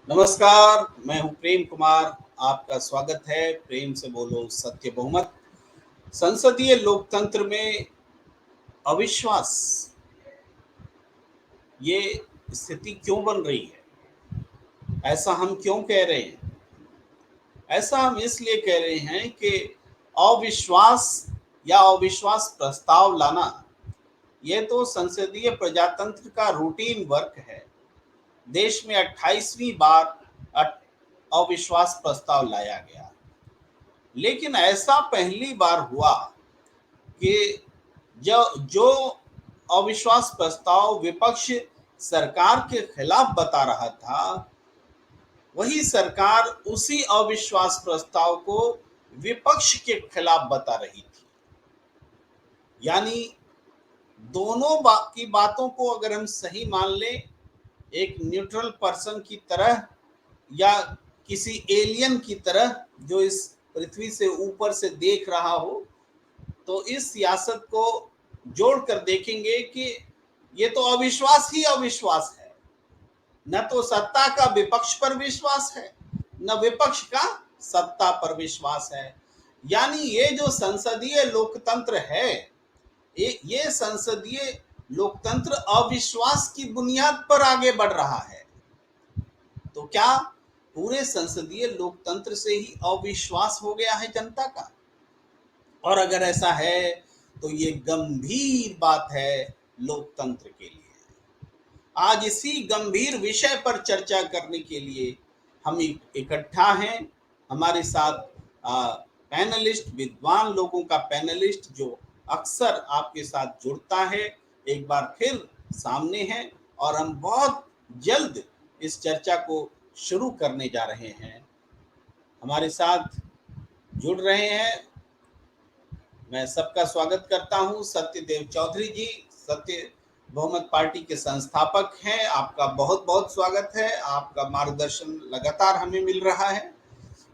नमस्कार, मैं हूं प्रेम कुमार। आपका स्वागत है प्रेम से बोलो सत्य बहुमत। संसदीय लोकतंत्र में अविश्वास, ये स्थिति क्यों बन रही है? ऐसा हम क्यों कह रहे हैं? ऐसा हम इसलिए कह रहे हैं कि अविश्वास या अविश्वास प्रस्ताव लाना, ये तो संसदीय प्रजातंत्र का रूटीन वर्क है। देश में 28वीं बार अविश्वास प्रस्ताव लाया गया, लेकिन ऐसा पहली बार हुआ कि जो जो अविश्वास प्रस्ताव विपक्ष सरकार के खिलाफ बता रहा था, वही सरकार उसी अविश्वास प्रस्ताव को विपक्ष के खिलाफ बता रही थी। यानी दोनों की बातों को अगर हम सही मान लें, एक न्यूट्रल पर्सन की तरह या किसी एलियन की तरह जो इस पृथ्वी से ऊपर से देख रहा हो, तो इस सियासत को जोड़कर देखेंगे कि ये तो अविश्वास ही अविश्वास है। न तो सत्ता का विपक्ष पर विश्वास है, न विपक्ष का सत्ता पर विश्वास है। यानी ये जो संसदीय लोकतंत्र है, ये संसदीय लोकतंत्र अविश्वास की बुनियाद पर आगे बढ़ रहा है। तो क्या पूरे संसदीय लोकतंत्र से ही अविश्वास हो गया है जनता का? और अगर ऐसा है तो ये गंभीर बात है लोकतंत्र के लिए। आज इसी गंभीर विषय पर चर्चा करने के लिए हम इकट्ठा हैं। हमारे साथ पैनलिस्ट, विद्वान लोगों का पैनलिस्ट जो अक्सर आपके साथ जुड़ता है, एक बार फिर सामने है और हम बहुत जल्द इस चर्चा को शुरू करने जा रहे हैं। हमारे साथ जुड़ रहे हैं, मैं सबका स्वागत करता हूं। सत्यदेव चौधरी जी, सत्य बहुमत पार्टी के संस्थापक हैं। आपका बहुत बहुत स्वागत है। आपका मार्गदर्शन लगातार हमें मिल रहा है।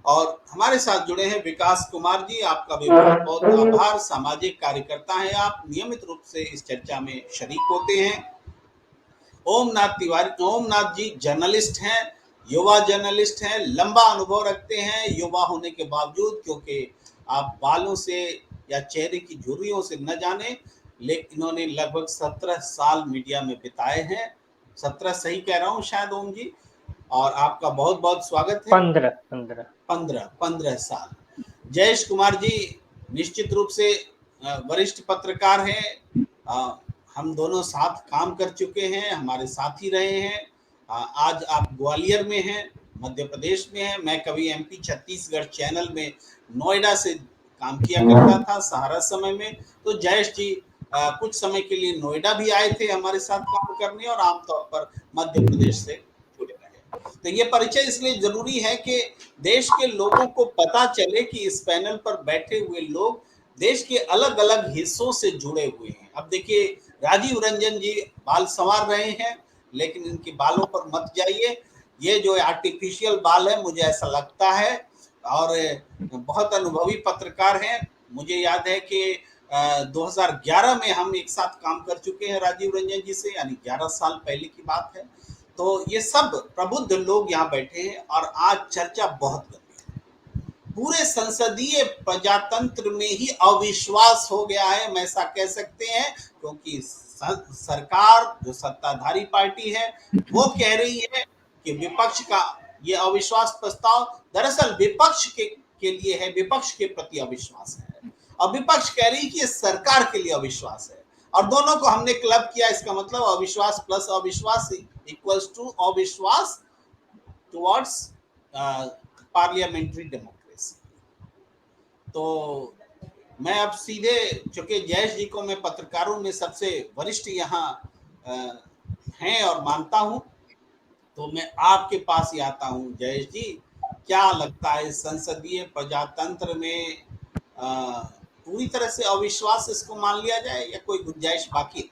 और हमारे साथ जुड़े हैं विकास कुमार जी, आपका भी बहुत बहुत आभार। सामाजिक कार्यकर्ता हैं आप, नियमित रूप से इस चर्चा में शरीक होते हैं। ओमनाथ तिवारी, ओमनाथ जी जर्नलिस्ट हैं, युवा जर्नलिस्ट हैं, लंबा अनुभव रखते हैं युवा होने के बावजूद, क्योंकि आप बालों से या चेहरे की झुर्रियों से न जाने, लेकिन इन्होंने लगभग 17 साल मीडिया में बिताए हैं। 17 सही कह रहा हूँ शायद ओम जी? और आपका बहुत बहुत स्वागत है। 15 साल। जयेश कुमार जी निश्चित रूप से वरिष्ठ पत्रकार हैं। हम दोनों साथ काम कर चुके हैं, हमारे साथ ही रहे हैं। आज आप ग्वालियर में हैं, मध्य प्रदेश में हैं। मैं कभी एमपी छत्तीसगढ़ चैनल में नोएडा से काम किया करता था सहारा समय में। तो जयेश जी कुछ समय के लिए नोएडा भी आए थे हमारे साथ काम करने, और आमतौर पर मध्य प्रदेश से जुड़े रहे। तो ये परिचय इसलिए जरूरी है कि देश के लोगों को पता चले कि इस पैनल पर बैठे हुए लोग देश के अलग अलग हिस्सों से जुड़े हुए हैं। अब देखिए, राजीव रंजन जी बाल संवार रहे हैं, लेकिन इनके बालों पर मत जाइए। ये जो आर्टिफिशियल बाल है, मुझे ऐसा लगता है, और बहुत अनुभवी पत्रकार हैं। मुझे याद है कि 2011 में हम एक साथ काम कर चुके हैं राजीव रंजन जी से, यानी 11 साल पहले की बात है। तो ये सब प्रबुद्ध लोग यहाँ बैठे हैं और आज चर्चा बहुत गंभीर है। पूरे संसदीय प्रजातंत्र में ही अविश्वास हो गया है, हम ऐसा कह सकते हैं, क्योंकि सरकार जो सत्ताधारी पार्टी है वो कह रही है कि विपक्ष का ये अविश्वास प्रस्ताव दरअसल विपक्ष के लिए है, विपक्ष के प्रति अविश्वास है। और विपक्ष कह रही है कि ये सरकार के लिए अविश्वास है, और दोनों को हमने क्लब किया। इसका मतलब अविश्वास प्लस अविश्वास इक्वल्स टू अविश्वास टुवर्ड्स पार्लियामेंट्री डेमोक्रेसी। तो मैं अब सीधे, चूंकि जयेश जी को मैं पत्रकारों में सबसे वरिष्ठ यहाँ हैं और मानता हूं, तो मैं आपके पास ही आता हूं। जयेश जी, क्या लगता है संसदीय प्रजातंत्र में पूरी तरह से अविश्वास इसको मान लिया जाए या कोई गुंजाइश बाकी है?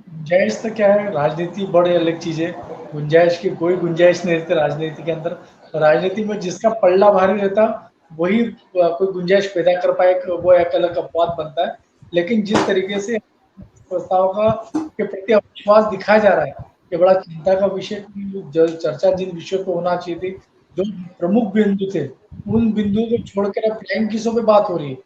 गुंजाइश तो क्या है, राजनीति बड़ी अलग चीज है। गुंजाइश की कोई गुंजाइश नहीं रहती राजनीति के अंदर। राजनीति में जिसका पल्ला भारी रहता वही कोई गुंजाइश पैदा कर पाए, वो एक अलग अपवाद बनता है। लेकिन जिस तरीके से प्रस्ताव का के प्रति अविश्वास दिखाया जा रहा है, ये बड़ा चिंता का विषय कि जो चर्चा जिन विषयों पे होना चाहिए थी, जो प्रमुख बिंदु थे, उन बिंदुओं को छोड़कर अब फ्लाइंग किसों पे बात हो रही है।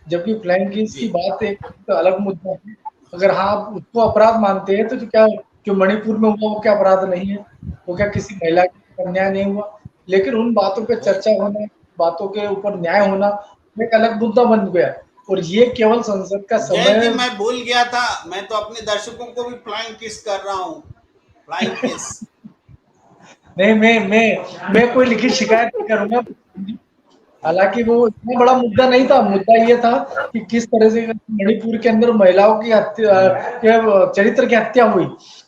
जबकि फ्लाइंग किस की जी बात एक अलग मुद्दा है। अगर हाँ, आप उसको अपराध मानते हैं तो क्या जो मणिपुर में हुआ वो क्या अपराध नहीं है? वो क्या किसी महिला के अन्याय नहीं हुआ? लेकिन उन बातों पे वही चर्चा होना, बातों के ऊपर न्याय होना, एक अलग मुद्दा बन गया और ये केवल संसद का जय जी, समय। मैं भूल गया था, मैं तो अपने दर्शकों को भी फ्लाइंग किस कर रहा हूँ, फ्लाइंग किस। नहीं, मैं कोई लिखित शिकायत नहीं करूँगा। हालाँकि वो इतना बड़ा मुद्दा नहीं था, मुद्दा ये था कि किस तरह से मणिपुर के अंदर महिलाओं की हत्या के चरित्र की हत्या हुई।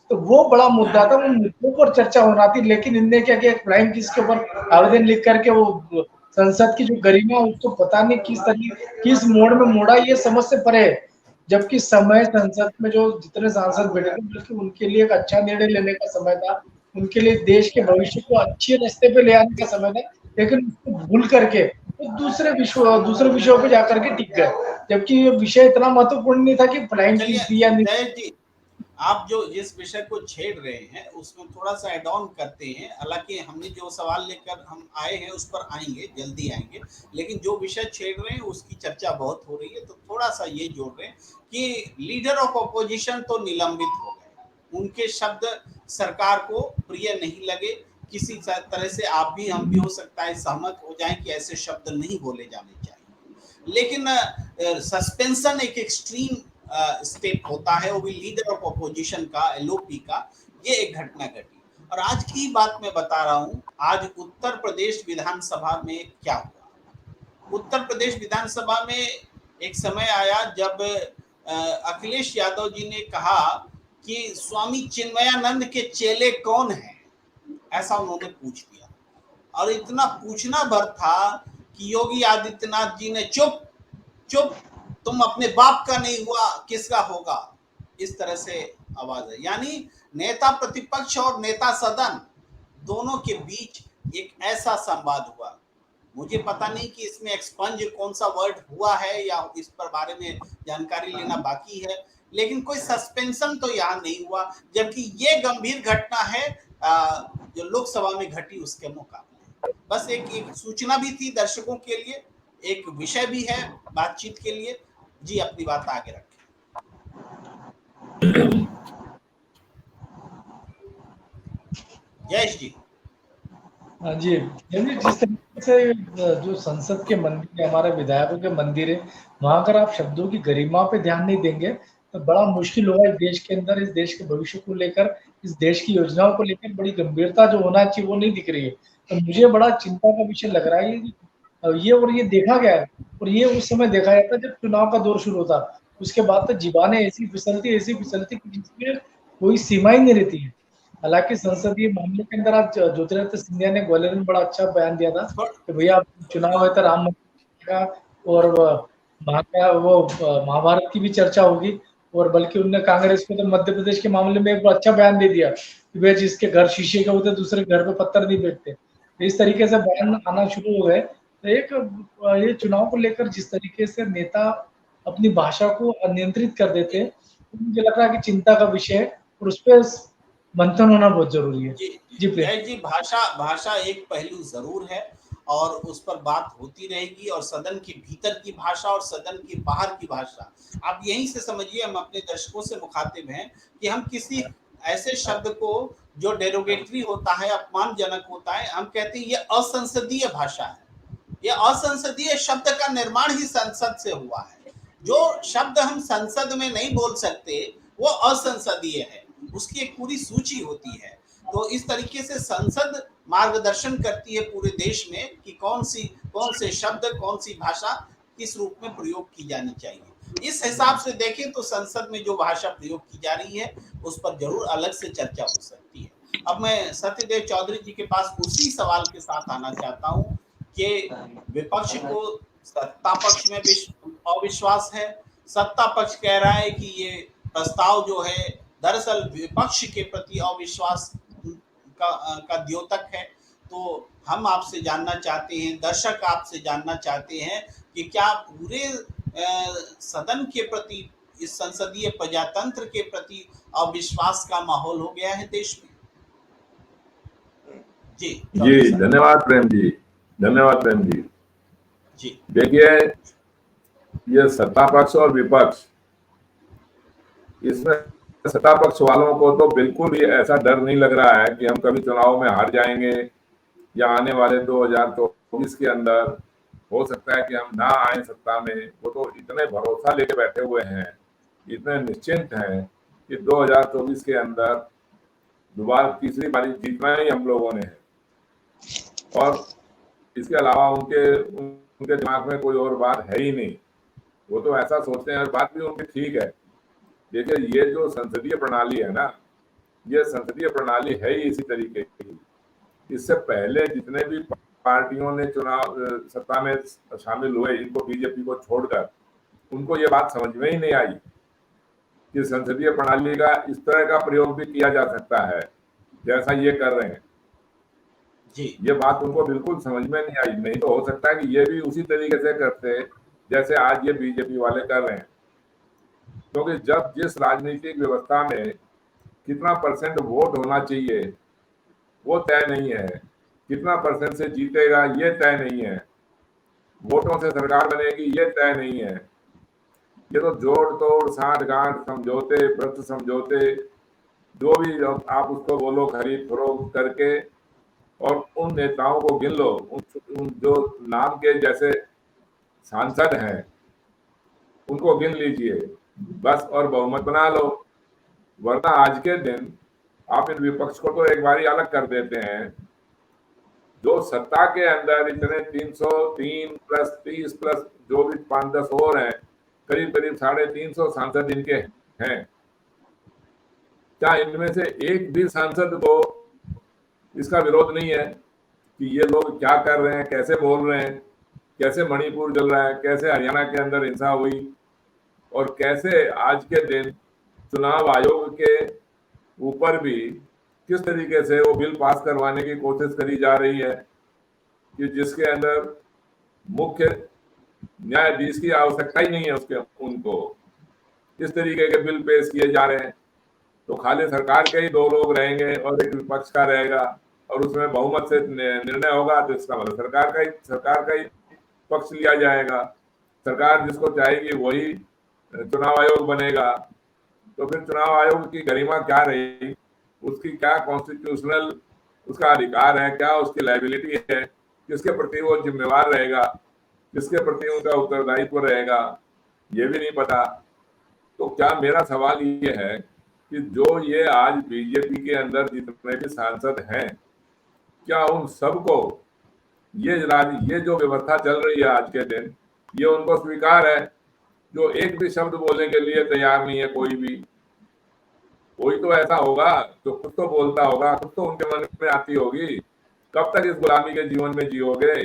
तो वो बड़ा मुद्दा था, उन मुद्दों पर चर्चा होना थी, लेकिन इनने क्या किया, फ्लाइंग किस के ऊपर आवेदन लिख करके वो संसद की जो गरिमा उसको पता नहीं किस मोड़ में मोड़ा, ये समझ से परे है। जबकि समय संसद में जो जितने सांसद बैठे थे, बल्कि उनके लिए एक अच्छा निर्णय लेने का समय था, उनके लिए देश के भविष्य को अच्छे रास्ते पे ले आने का समय था, लेकिन उसको भूल करके वो दूसरे विषयों पे जाकर के टिक गए, जबकि ये विषय इतना महत्वपूर्ण नहीं था कि फ्लाइंग चलिए किस थी या नहीं। जय जी, आप जो जिस विषय को छेड़ रहे हैं उसमें थोड़ा सा एड ऑन करते हैं। हालांकि हमने जो सवाल लेकर हम आए हैं उस पर आएंगे, जल्दी आएंगे। लेकिन जो विषय छेड़ रहे हैं उसकी चर्चा बहुत हो रही है, तो थोड़ा सा ये जोड़ रहे हैं कि लीडर ऑफ अपोजिशन तो निलंबित हो गए, उनके शब्द सरकार को प्रिय नहीं लगे। किसी तरह से आप भी हम भी हो सकता है सहमत हो जाएं कि ऐसे शब्द नहीं बोले जाने चाहिए। लेकिन सस्पेंशन एक एक्सट्रीम स्टेप होता है, वो भी लीडर ऑफ अपोजिशन का, एलओपी का। ये एक घटना घटी और आज की बात मैं बता रहा हूं। आज उत्तर प्रदेश विधानसभा में क्या हुआ। उत्तर प्रदेश विधानसभा में एक समय आया जब अखिलेश यादव जी ने कहा कि स्वामी चिन्मयानंद के चेले कौन हैं, ऐसा उन्होंने पूछ दिया। और इतना पूछना भर था कि योगी आदित्यनाथ जी ने चुप चुप, तुम अपने बाप का नहीं हुआ किसका होगा, इस तरह से आवाज है। यानी नेता प्रतिपक्ष और नेता सदन दोनों के बीच एक ऐसा संवाद हुआ। मुझे पता नहीं कि इसमें एक्सपंज कौन सा वर्ड हुआ है या इस पर बारे में जानकारी लेना बाकी है, लेकिन कोई सस्पेंशन तो यहाँ नहीं हुआ। जबकि ये गंभीर घटना है जो लोकसभा में घटी उसके मुकाबले। बस एक सूचना भी थी दर्शकों के लिए, एक विषय भी है बातचीत के लिए। जी, अपनी बात आगे रखें। जयेश जी। हाँ जी, यानी जिस तरीके से जो संसद के मंदिर है, हमारे विधायकों के मंदिर है, वहाँ अगर आप शब्दों की गरिमा पे ध्यान नहीं देंगे, तो बड़ा मुश्किल होगा। इस देश के अंदर, इस देश के भविष्य को लेकर, इस देश की योजनाओं को लेकर बड़ी गंभीरता जो होना चाहिए वो नहीं दिख रही है। तो मुझे बड़ा चिंता का विषय लग रहा है ये देखा गया है, और ये उस समय देखा जाता जब चुनाव का दौर शुरू होता। उसके बाद तो ज़बानें ऐसी फिसलती कि जिसमें कोई सीमा ही नहीं रहती है। हालाँकि संसदीय मामलों के अंदर आज ज्योतिरादित्य सिंधिया ने ग्वालियर में बड़ा अच्छा बयान दिया था कि भैया चुनाव है तो राम मंदिर का और महाभारत की भी चर्चा होगी। और बल्कि उन्होंने कांग्रेस को तो मध्य प्रदेश के मामले में एक अच्छा बयान दे दिया कि भैया जिसके घर शीशे के होते दूसरे घर पे पत्थर नहीं फेंकते। तो इस तरीके से बयान आना शुरू हो गए। तो ये चुनाव को लेकर जिस तरीके से नेता अपनी भाषा को अनियंत्रित कर देते हैं, तो मुझे लग रहा है कि चिंता का विषय है और उस पे मंथन होना बहुत ज़रूरी है। जी, जी, प्रिय। जय जी, भाषा भाषा एक पहलू ज़रूर है और उस पर बात होती रहेगी। और सदन के भीतर की भाषा और सदन के बाहर की भाषा, आप यहीं से समझिए, हम अपने दर्शकों से मुखातिब हैं कि हम किसी ऐसे शब्द को जो डेरोगेटरी होता है, अपमानजनक होता है, हम कहते हैं ये असंसदीय भाषा है। ये असंसदीय शब्द का निर्माण ही संसद से हुआ है। जो शब्द हम संसद में नहीं बोल सकते वो असंसदीय है, उसकी एक पूरी सूची होती है। तो इस तरीके से संसद मार्गदर्शन करती है पूरे देश में कि कौन से शब्द, कौन सी भाषा किस रूप में प्रयोग की जानी चाहिए। इस हिसाब से देखें तो संसद में जो भाषा प्रयोग की जा रही है उस पर जरूर अलग से चर्चा हो सकती है। अब मैं सत्यदेव चौधरी जी के पास उसी सवाल के साथ आना चाहता हूं कि विपक्ष को सत्ता पक्ष में अविश्वास है। सत्ता पक्ष कह रहा है कि ये प्रस्ताव जो है दरअसल विपक्ष के प्रति अविश्वास का द्योतक है। तो हम आपसे जानना चाहते हैं, दर्शक आपसे जानना चाहते हैं कि क्या पूरे सदन के प्रति, इस संसदीय प्रजातंत्र के प्रति अविश्वास का माहौल हो गया है देश में। जी जी चौधरी साहब। धन्यवाद प्रेम जी, धन्यवाद प्रेम जी। जी देखिए, ये सत्ता पक्ष और विपक्ष, इसमें सत्ता पक्ष वालों को तो बिल्कुल भी ऐसा डर नहीं लग रहा है कि हम कभी चुनाव में हार जाएंगे या आने वाले 2024 के अंदर हो सकता है कि हम ना आए सत्ता में। वो तो इतने भरोसा लेके बैठे हुए हैं, इतने निश्चिंत हैं कि 2024 के अंदर दोबारा तीसरी बारी जीतना ही हम लोगों ने है। और इसके अलावा उनके दिमाग में कोई और बात है ही नहीं। वो तो ऐसा सोचते हैं और बात भी उनकी ठीक है। देखिए, ये जो संसदीय प्रणाली है ना, ये संसदीय प्रणाली है ही इसी तरीके की। इससे पहले जितने भी पार्टियों ने चुनाव सत्ता में शामिल हुए, इनको बीजेपी को छोड़कर, उनको ये बात समझ में ही नहीं आई कि संसदीय प्रणाली का इस तरह का प्रयोग भी किया जा सकता है जैसा ये कर रहे हैं। जी ये बात उनको बिल्कुल समझ में नहीं आई। नहीं तो हो सकता है कि ये भी उसी तरीके से करते जैसे आज ये बीजेपी वाले कर रहे हैं। क्योंकि जब जिस राजनीतिक व्यवस्था में कितना परसेंट वोट होना चाहिए वो तय नहीं है, कितना परसेंट से जीतेगा ये तय नहीं है, वोटों से सरकार बनेगी ये तय नहीं है। ये तो जोड़ तोड़, साठ गांठ, समझौते, प्रत समझौते, जो भी आप उसको बोलो, खरीद फरोख्त करके, और उन नेताओं को गिन लो, उन जो नाम के जैसे सांसद हैं उनको गिन लीजिए बस, और बहुमत बना लो। वरना आज के दिन आप इन विपक्ष को तो एक बारी अलग कर देते हैं, जो सत्ता के अंदर इतने 303 प्लस 30 प्लस जो भी 5-10 और हैं, करीब करीब 350 सांसद इनके हैं। क्या इनमें से एक भी सांसद को इसका विरोध नहीं है कि ये लोग क्या कर रहे हैं, कैसे बोल रहे हैं, कैसे मणिपुर जल रहा है, कैसे हरियाणा के अंदर हिंसा हुई, और कैसे आज के दिन चुनाव आयोग के ऊपर भी किस तरीके से वो बिल पास करवाने की कोशिश करी जा रही है कि जिसके अंदर मुख्य न्यायाधीश की आवश्यकता ही नहीं है उसके, उनको इस तरीके के बिल पेश किए जा रहे हैं। तो खाली सरकार के ही 2 लोग रहेंगे और एक विपक्ष का रहेगा, और उसमें बहुमत से निर्णय होगा, तो इसका मतलब सरकार का ही पक्ष लिया जाएगा। सरकार जिसको चाहेगी वही चुनाव आयोग बनेगा। तो फिर चुनाव आयोग की गरिमा क्या रही, उसकी क्या कॉन्स्टिट्यूशनल उसका अधिकार है, क्या उसकी लायबिलिटी है, किसके प्रति वो जिम्मेवार रहेगा, किसके प्रति उनका उत्तरदायित्व रहेगा, ये भी नहीं पता। तो क्या मेरा सवाल ये है कि जो ये आज बीजेपी के अंदर जितने भी सांसद हैं, क्या उन सबको ये जो व्यवस्था चल रही है आज के दिन, ये उनको स्वीकार है? जो एक भी शब्द बोलने के लिए तैयार नहीं है कोई भी। कोई तो ऐसा होगा जो कुछ तो बोलता होगा, कुछ तो उनके मन में आती होगी। कब तक इस गुलामी के जीवन में जियोगे?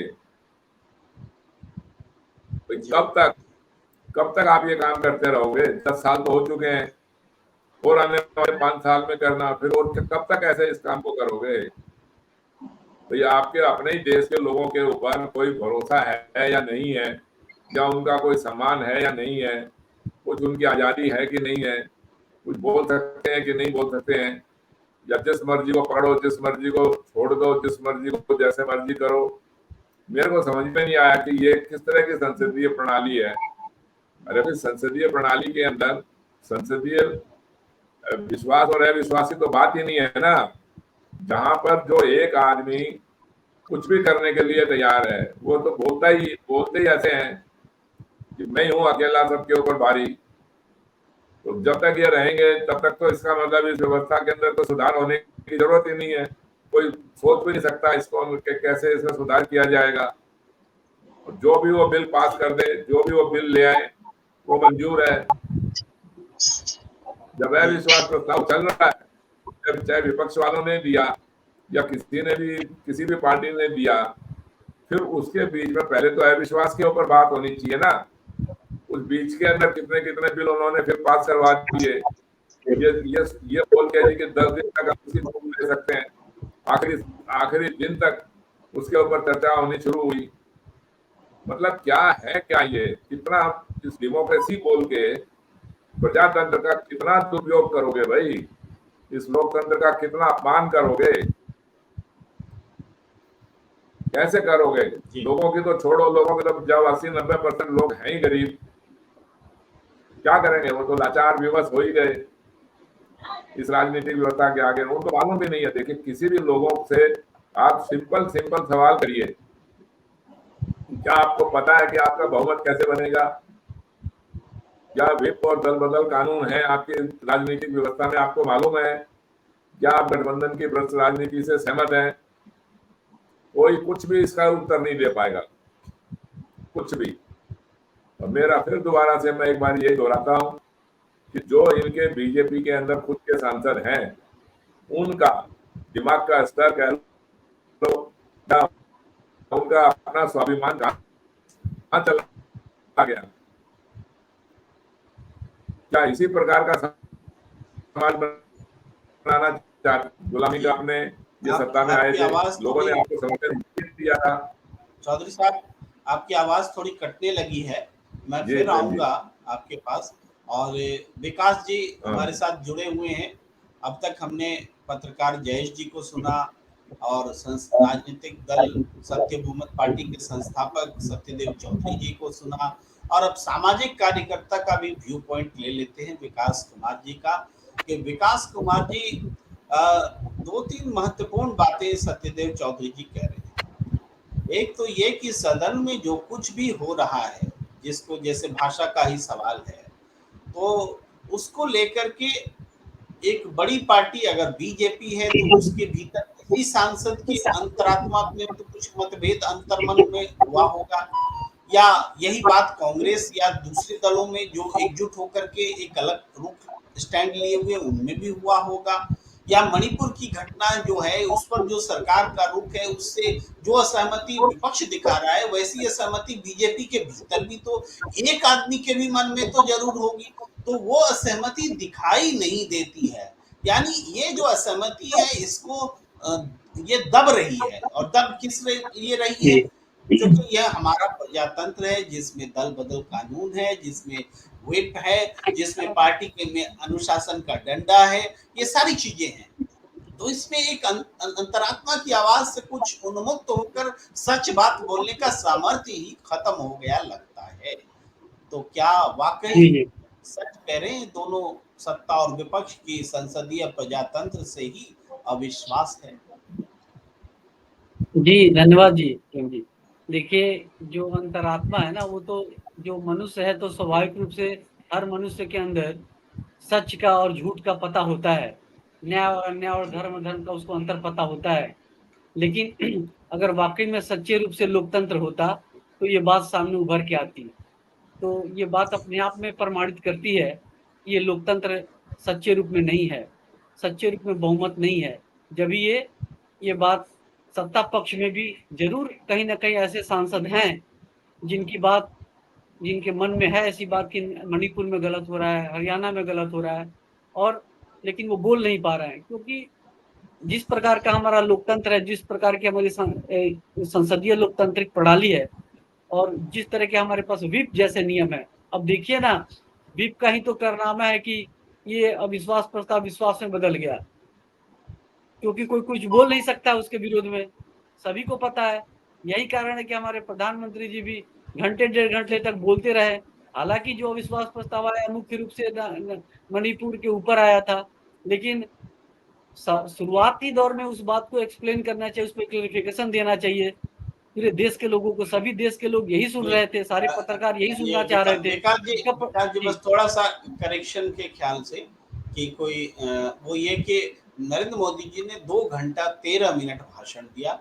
कब तक आप ये काम करते रहोगे? 10 साल तो हो चुके हैं, और आने वाले 5 साल में करना, फिर और कब तक ऐसे इस काम को करोगे? तो ये आपके अपने ही देश के लोगों के ऊपर कोई भरोसा है या नहीं है, या उनका कोई सम्मान है या नहीं है, कुछ उनकी आजादी है कि नहीं है, कुछ बोल सकते हैं कि नहीं बोल सकते हैं, या जिस मर्जी को पकड़ो, जिस मर्जी को छोड़ दो, जिस मर्जी को जैसे मर्जी करो। मेरे को समझ में नहीं आया कि ये किस तरह की संसदीय प्रणाली है। अरे भाई, संसदीय प्रणाली के अंदर संसदीय विश्वास और अविश्वास की तो बात ही नहीं है ना। जहां पर जो एक आदमी कुछ भी करने के लिए तैयार है, वो तो बोलते ही ऐसे हैं कि मैं हूं अकेला सबके ऊपर भारी। तो जब तक ये रहेंगे तब तक तो इसका मतलब इस व्यवस्था के अंदर तो सुधार होने की जरूरत ही नहीं है। कोई सोच भी नहीं सकता इसको कैसे इसमें सुधार किया जाएगा। जो भी वो बिल पास कर दे, जो भी वो बिल ले आए, वो मंजूर है। जब अविश्वास प्रस्ताव चल रहा है, चाहे विपक्ष वालों ने दिया या किसी भी पार्टी ने दिया, फिर उसके बीच में पहले तो अविश्वास के ऊपर बात होनी चाहिए ना। उस बीच के अंदर कितने कितने बिल उन्होंने फिर पास करवा दिए, ये बोल के जी कि 10 दिन तक हम इसकी छूट ले सकते हैं। आखिरी दिन तक उसके ऊपर चर्चा होनी शुरू हुई। मतलब क्या है, क्या ये कितना इस डेमोक्रेसी बोल के प्रजातंत्र का कितना दुरुपयोग करोगे भाई? इस लोकतंत्र का कितना अपमान करोगे? कैसे करोगे? जी। लोगों की तो छोड़ो, लोगों के तो जब 80-90% लोग हैं ही गरीब, क्या करेंगे? वो तो लाचार विवश हो ही गए इस राजनीतिक व्यवस्था के आगे। उनको मालूम भी नहीं है। देखिए, किसी भी लोगों से आप सिंपल सवाल करिए, क्या आपको पता है कि आपका बहुमत कैसे बनेगा? क्या व्हिप और दल बदल कानून है आपकी राजनीतिक व्यवस्था में? आपको मालूम है? क्या आप गठबंधन की भ्रष्ट राजनीति से सहमत हैं? कोई कुछ भी इसका उत्तर नहीं दे पाएगा, कुछ भी। और मेरा फिर दोबारा से मैं एक बार यही दोहराता हूं कि जो इनके बीजेपी के अंदर खुद के सांसद हैं, उनका दिमाग का स्तर कह लो या उनका अपना स्वाभिमान कहां चला गया? क्या इसी प्रकार का समाज बनाना चाहते? गुलामी का आपने ये सत्ता में आए आपकी थे, आवाज लोगों ने थोड़ी, आपको समर्थन दिया था। चौधरी साहब, आपकी आवाज थोड़ी कटने लगी है। मैं जी फिर जी जी। आऊंगा आपके पास। और विकास जी हाँ हमारे साथ जुड़े हुए हैं। अब तक हमने पत्रकार जयेश जी को सुना और राजनीतिक दल सत्य बहुमत पार्टी के संस्थापक सत्यदेव चौधरी जी को सुना। और अब सामाजिक कार्यकर्ता का भी व्यू पॉइंट ले लेते हैं विकास कुमार जी का, कि विकास कुमार जी दो तीन महत्वपूर्ण बातें सत्यदेव चौधरी जी कह रहे हैं। एक तो ये कि सदन में जो कुछ भी हो रहा है, जिसको जैसे भाषा का ही सवाल है, तो उसको लेकर के एक बड़ी पार्टी अगर बीजेपी है तो उसके भीतर किसी सांसद के अंतरात्मा में तो कुछ मतभेद अंतर्मन में हुआ होगा, या यही बात कांग्रेस या दूसरे दलों में जो एकजुट होकर के एक अलग रुख स्टैंड लिए हुए उनमें भी हुआ होगा, या मणिपुर की घटना जो है उस पर जो सरकार का रुख है उससे जो असहमति विपक्ष दिखा रहा है, वैसी असहमति बीजेपी के भीतर भी तो एक आदमी के भी मन में तो जरूर होगी, तो वो असहमति दिखाई नहीं देती है। यानी ये जो असहमति है इसको ये दब रही है, और दब किस लिए रही है? क्योंकि यह हमारा प्रजातंत्र है जिसमें दल बदल कानून है, जिसमें व्हिप है, जिसमें पार्टी के में अनुशासन का डंडा है, ये सारी चीजें हैं। तो इसमें एक अंतरात्मा की आवाज से कुछ उन्मुक्त होकर सच बात बोलने का सामर्थ्य ही खत्म हो गया लगता है। तो क्या वाकई जी सच कह रहे हैं दोनों सत्ता और विपक्ष की संसदीय प्रजातंत्र से ही अविश्वास है? जी, धन्यवाद जी प्रेम जी। देखिए, जो अंतरात्मा है ना, वो तो जो मनुष्य है तो स्वाभाविक रूप से हर मनुष्य के अंदर सच का और झूठ का पता होता है, न्याय और अन्याय और धर्म का उसको अंतर पता होता है। लेकिन अगर वाकई में सच्चे रूप से लोकतंत्र होता तो ये बात सामने उभर के आती। तो ये बात अपने आप में प्रमाणित करती है कि ये लोकतंत्र सच्चे रूप में नहीं है, सच्चे रूप में बहुमत नहीं है। जब ये बात सत्ता पक्ष में भी जरूर कहीं ना कहीं ऐसे सांसद हैं जिनकी बात, जिनके मन में है ऐसी बात कि मणिपुर में गलत हो रहा है, हरियाणा में गलत हो रहा है, और लेकिन वो बोल नहीं पा रहे हैं, क्योंकि जिस प्रकार का हमारा लोकतंत्र है, जिस प्रकार की हमारी संसदीय लोकतांत्रिक प्रणाली है, और जिस तरह के हमारे पास व्हिप जैसे नियम है। अब देखिए ना, व्हिप का ही तो कारनामा है कि ये अविश्वास प्रस्ताव विश्वास में बदल गया, क्योंकि कोई कुछ बोल नहीं सकता उसके विरोध में, सभी को पता है। यही कारण है कि हमारे प्रधानमंत्री जी भी घंटे डेढ़ घंटे तक बोलते रहे। हालांकि जो अविश्वास प्रस्ताव आया मुख्य रूप से मणिपुर के ऊपर आया था, लेकिन शुरुआती दौर में उस बात को एक्सप्लेन करना चाहिए, उस पर क्लेरिफिकेशन देना चाहिए पूरे देश के लोगों को। सभी देश के लोग यही सुन रहे थे, सारे पत्रकार यही सुनना चाह रहे थे। विकास जी बस थोड़ा सा करेक्शन के ख्याल से कि कोई वो ये कि नरेंद्र मोदी जी ने 2 घंटा 13 मिनट भाषण दिया,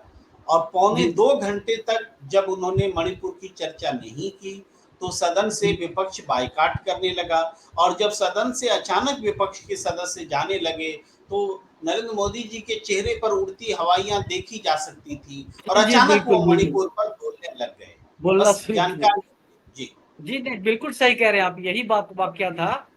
और पौने 2 घंटे तक जब उन्होंने मणिपुर की चर्चा नहीं की तो सदन से विपक्ष बाइकाट करने लगा, और जब सदन से अचानक विपक्ष के सदस्य जाने लगे तो नरेंद्र मोदी जी के चेहरे पर उड़ती हवाइयां देखी जा सकती थी, और अचानक वो मणिपुर पर बोलने लग गए। बोलना बस जानकारी। जी जी, नहीं बिल्कुल सही कह रहे हैं आप, यही बात वाकया था।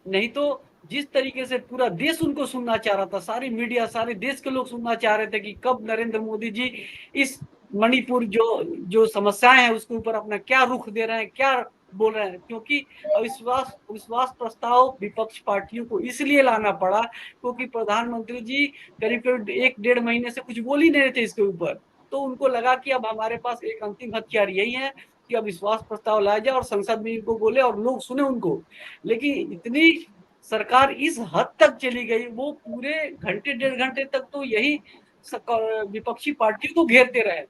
नहीं तो जिस तरीके से पूरा देश उनको सुनना चाह रहा था, सारी मीडिया सारे देश के लोग सुनना चाह रहे थे कि कब नरेंद्र मोदी जी इस मणिपुर जो जो समस्याएं हैं उसके ऊपर अपना क्या रुख दे रहे हैं, क्या बोल रहे हैं। क्योंकि विश्वास प्रस्ताव विपक्ष पार्टियों को इसलिए लाना पड़ा क्योंकि प्रधानमंत्री जी करीब करीब 1 डेढ़ महीने से कुछ बोल ही नहीं रहे थे इसके ऊपर। तो उनको लगा कि अब हमारे पास एक अंतिम हथियार यही है कि अविश्वास प्रस्ताव लाया जाए और संसद में इनको बोले और लोग सुने उनको। लेकिन इतनी सरकार इस हद तक चली गई, वो पूरे घंटे 1.5 घंटे तक तो यही विपक्षी पार्टियों को घेरते रहे,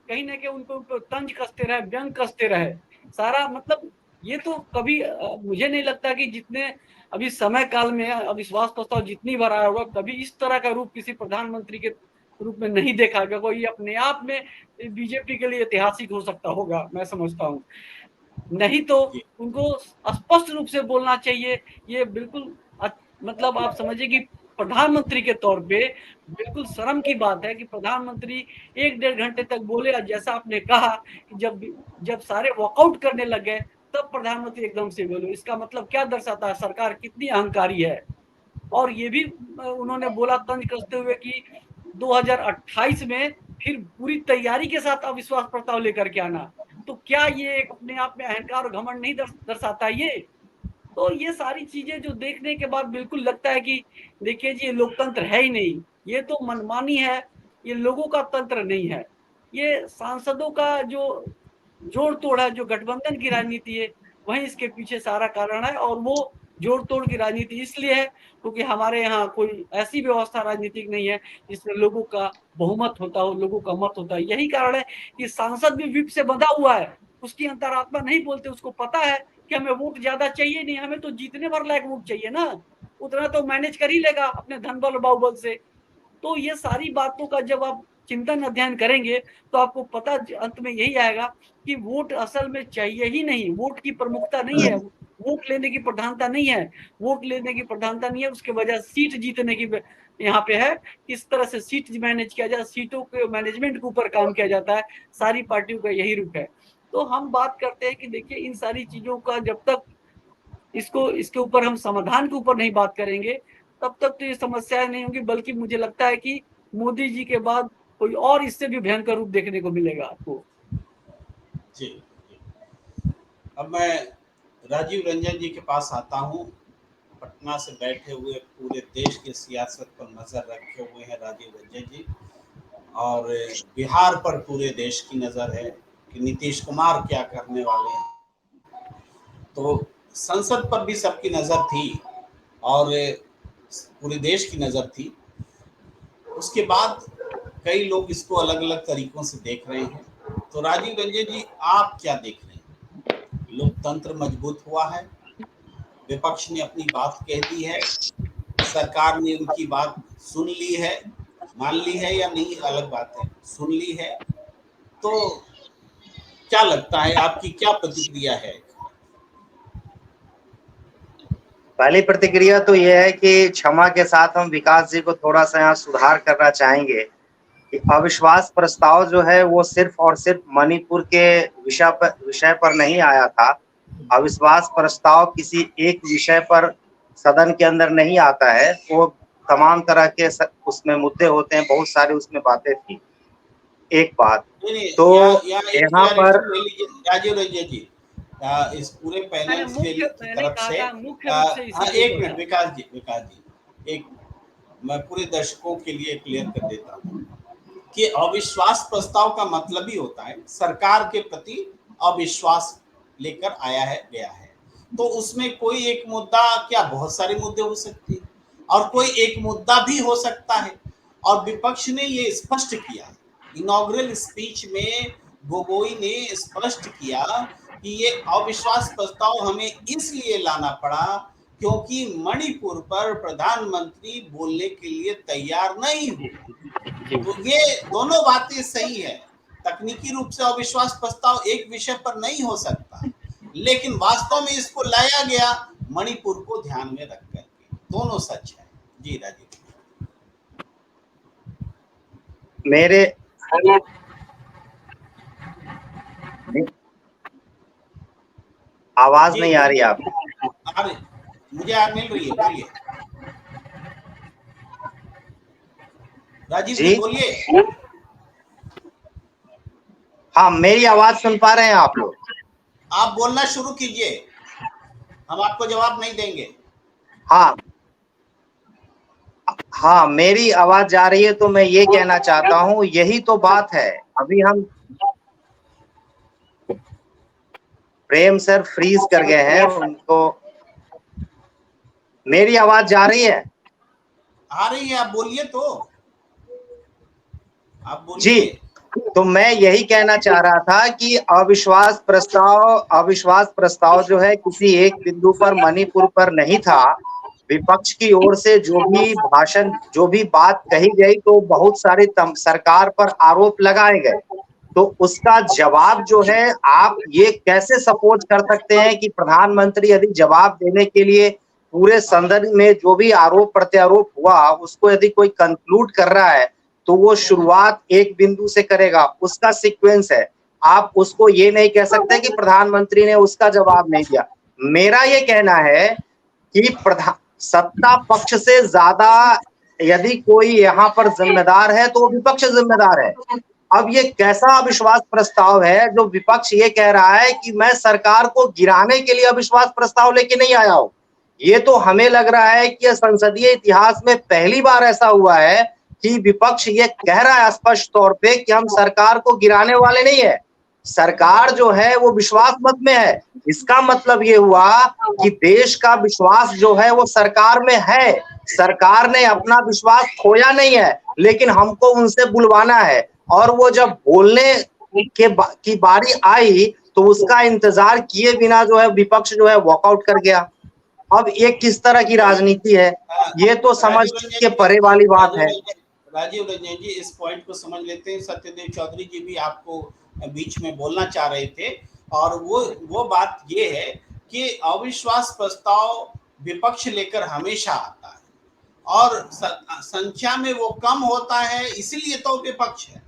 कहीं ना कहीं उनको तंज कसते रहे, व्यंग कसते रहे, सारा मतलब ये तो कभी मुझे नहीं लगता कि जितने अभी समय काल में अविश्वास प्रस्ताव जितनी बार आया होगा, कभी इस तरह का रूप किसी प्रधानमंत्री के रूप में नहीं देखा गया। कोई अपने आप में बीजेपी के लिए ऐतिहासिक हो सकता होगा, मैं समझता हूँ। नहीं तो उनको स्पष्ट रूप से बोलना चाहिए। ये बिल्कुल मतलब आप समझिए कि प्रधानमंत्री के तौर पे बिल्कुल शर्म की बात है कि प्रधानमंत्री 1-1.5 घंटे तक बोले, और जैसा आपने कहा कि जब सारे वॉकआउट करने लग गए तब प्रधानमंत्री एकदम से बोले। इसका मतलब क्या दर्शाता है सरकार कितनी अहंकारी है। और ये भी उन्होंने बोला तंज कसते हुए कि 2028 में फिर पूरी तैयारी के साथ अविश्वास प्रस्ताव लेकर के आना। तो क्या ये एक अपने आप में अहंकार और घमंड नहीं दर्शाता है ये? तो ये सारी चीजें जो देखने के बाद बिल्कुल लगता है कि देखिए जी, ये लोकतंत्र है ही नहीं, ये तो मनमानी है, ये लोगों का तंत्र नहीं है। ये सांसदों का जो जोड़ तोड़ है, जो गठबंधन की राजनीति है, वही इसके पीछे सारा कारण है। और वो जोड़ तोड़ की राजनीति इसलिए है क्योंकि हमारे यहाँ कोई ऐसी व्यवस्था राजनीतिक नहीं है जिसमें लोगों का बहुमत होता हो, लोगों का मत होता है। यही कारण है कि सांसद भी विप से बंधा हुआ है, उसकी अंतरात्मा नहीं बोलते। उसको पता है कि हमें वोट ज्यादा चाहिए नहीं, हमें तो जीतने भर लायक वोट चाहिए ना, उतना तो मैनेज कर ही लेगा अपने धन बल बाहुबल से। तो ये सारी बातों का जब आप चिंतन अध्ययन करेंगे तो आपको पता अंत में यही आएगा कि वोट असल में चाहिए ही नहीं, वोट की प्रमुखता नहीं है, वोट लेने की प्रधानता नहीं है, वोट लेने की प्रधानता नहीं है, उसके वजह सीट जीतने की यहाँ पे है। किस तरह से सीट मैनेज किया जाए, सीटों के मैनेजमेंट के ऊपर काम किया जाता है, सारी पार्टियों का यही रूप है। तो हम बात करते हैं कि देखिए इन सारी चीजों का जब तक इसके ऊपर हम समाधान के ऊपर नहीं बात करेंगे तब तक तो ये समस्याएं नहीं होंगी, बल्कि मुझे लगता है कि मोदी जी के बाद कोई और इससे भी भयंकर रूप देखने को मिलेगा आपको। जी। अब मैं राजीव रंजन जी के पास आता हूँ। पटना से बैठे हुए पूरे देश की सियासत पर नज़र रखे हुए हैं राजीव रंजन जी, और बिहार पर पूरे देश की नज़र है कि नीतीश कुमार क्या करने वाले हैं। तो संसद पर भी सबकी नज़र थी और पूरे देश की नज़र थी। उसके बाद कई लोग इसको अलग अलग तरीकों से देख रहे हैं। तो राजीव रंजन जी, आप क्या देख रहे हैं? लोकतंत्र मजबूत हुआ है, विपक्ष ने अपनी बात कह दी है, सरकार ने उनकी बात सुन ली है, मान ली है या नहीं अलग बात है, सुन ली है। तो क्या लगता है, आपकी क्या प्रतिक्रिया है? पहली प्रतिक्रिया तो यह है कि क्षमा के साथ हम विकास जी को थोड़ा सा यहाँ सुधार करना चाहेंगे कि अविश्वास प्रस्ताव जो है वो सिर्फ और सिर्फ मणिपुर के विषय पर नहीं आया था। अविश्वास प्रस्ताव किसी एक विषय पर सदन के अंदर नहीं आता है, वो तमाम तरह के उसमें मुद्दे होते हैं, बहुत सारी उसमें बातें थी। एक बात तो यहाँ पर राजीव रंजन जी, इस पूरे पैनल की तरफ से एक मिनट विकास जी, एक मैं पूरे दर्शकों के लिए क्लियर कर देता हूँ कि अविश्वास प्रस्ताव का मतलब ही होता है सरकार के प्रति अविश्वास लेकर आया है गया है। तो उसमें कोई एक मुद्दा क्या, बहुत सारे मुद्दे हो सकते हैं और कोई एक मुद्दा भी हो सकता है। और विपक्ष ने ये स्पष्ट किया, इनॉग्रल स्पीच में गोगोई ने स्पष्ट किया कि ये अविश्वास प्रस्ताव हमें इसलिए लाना पड़ा क्योंकि मणिपुर पर प्रधानमंत्री बोलने के लिए तैयार नहीं हुए। तो ये दोनों बातें सही है। तकनीकी रूप से अविश्वास प्रस्ताव एक विषय पर नहीं हो सकता, लेकिन वास्तव में इसको लाया गया मणिपुर को ध्यान में रख कर। दोनों सच है। जी राजीव, मेरे आवाज नहीं आ रही आप? अरे मुझे याद मिल रही है, बोलिए राजीव जी, बोलिए। हाँ, मेरी आवाज सुन पा रहे हैं आप लोग? आप बोलना शुरू कीजिए, हम आपको जवाब नहीं देंगे। हाँ हाँ, मेरी आवाज जा रही है, तो मैं ये कहना चाहता हूँ, यही तो बात है। अभी हम प्रेम सर फ्रीज कर गए हैं, उनको मेरी आवाज जा रही है? आ रही है, आप बोलिए तो, आप जी, बोलिए। तो मैं यही कहना चाह रहा था कि अविश्वास प्रस्ताव जो है किसी एक बिंदु पर मणिपुर पर नहीं था। विपक्ष की ओर से जो भी भाषण, जो भी बात कही गई, तो बहुत सारे सरकार पर आरोप लगाए गए। तो उसका जवाब जो है, आप ये कैसे सपोज कर सकते हैं कि प्रधानमंत्री यदि जवाब देने के लिए पूरे संदर्भ में जो भी आरोप प्रत्यारोप हुआ, उसको यदि कोई कंक्लूड कर रहा है, तो वो शुरुआत एक बिंदु से करेगा, उसका सीक्वेंस है। आप उसको ये नहीं कह सकते कि प्रधानमंत्री ने उसका जवाब नहीं दिया। मेरा ये कहना है कि सत्ता पक्ष से ज्यादा यदि कोई यहाँ पर जिम्मेदार है, तो विपक्ष जिम्मेदार है। अब ये कैसा अविश्वास प्रस्ताव है जो विपक्ष ये कह रहा है कि मैं सरकार को गिराने के लिए अविश्वास प्रस्ताव लेके नहीं आया हूं। ये तो हमें लग रहा है कि संसदीय इतिहास में पहली बार ऐसा हुआ है कि विपक्ष ये कह रहा है स्पष्ट तौर पे कि हम सरकार को गिराने वाले नहीं है, सरकार जो है वो विश्वास मत में है। इसका मतलब ये हुआ कि देश का विश्वास जो है वो सरकार में है। सरकार ने अपना विश्वास खोया नहीं है, लेकिन हमको उनसे बुलवाना है। और वो जब बोलने की बारी आई, तो उसका इंतजार किए बिना जो है विपक्ष जो है वॉकआउट कर गया। अब ये किस तरह की राजनीति है, ये तो समझ के परे वाली बात है। राजीव रंजन जी, इस पॉइंट को समझ लेते हैं। सत्यदेव चौधरी जी भी आपको बीच में बोलना चाह रहे थे, और वो बात ये है कि अविश्वास प्रस्ताव विपक्ष लेकर हमेशा आता है, और संख्या में वो कम होता है, इसीलिए तो विपक्ष है।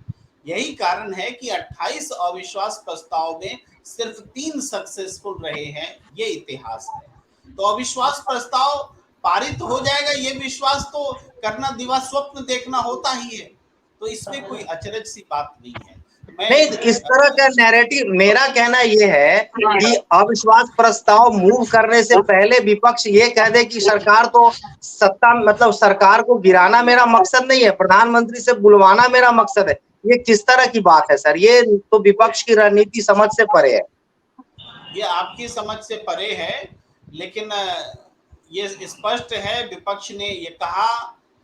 यही कारण है कि 28 अविश्वास प्रस्ताव में सिर्फ 3 सक्सेसफुल रहे हैं, ये इतिहास है। तो अविश्वास प्रस्ताव पारित हो जाएगा, ये विश्वास तो करना दिवा स्वप्न देखना होता ही है, तो इसमें कोई अचरज सी बात नहीं है। नहीं, इस तरह का नैरेटिव, मेरा कहना ये है कि अविश्वास प्रस्ताव मूव करने से पहले विपक्ष ये कह दे कि सरकार तो सत्ता, मतलब सरकार को गिराना मेरा मकसद नहीं है, प्रधानमंत्री से बुलवाना मेरा मकसद है। ये किस तरह की बात है सर? ये तो विपक्ष की रणनीति समझ से परे है। ये आपकी समझ से परे है, लेकिन ये स्पष्ट है, विपक्ष ने ये कहा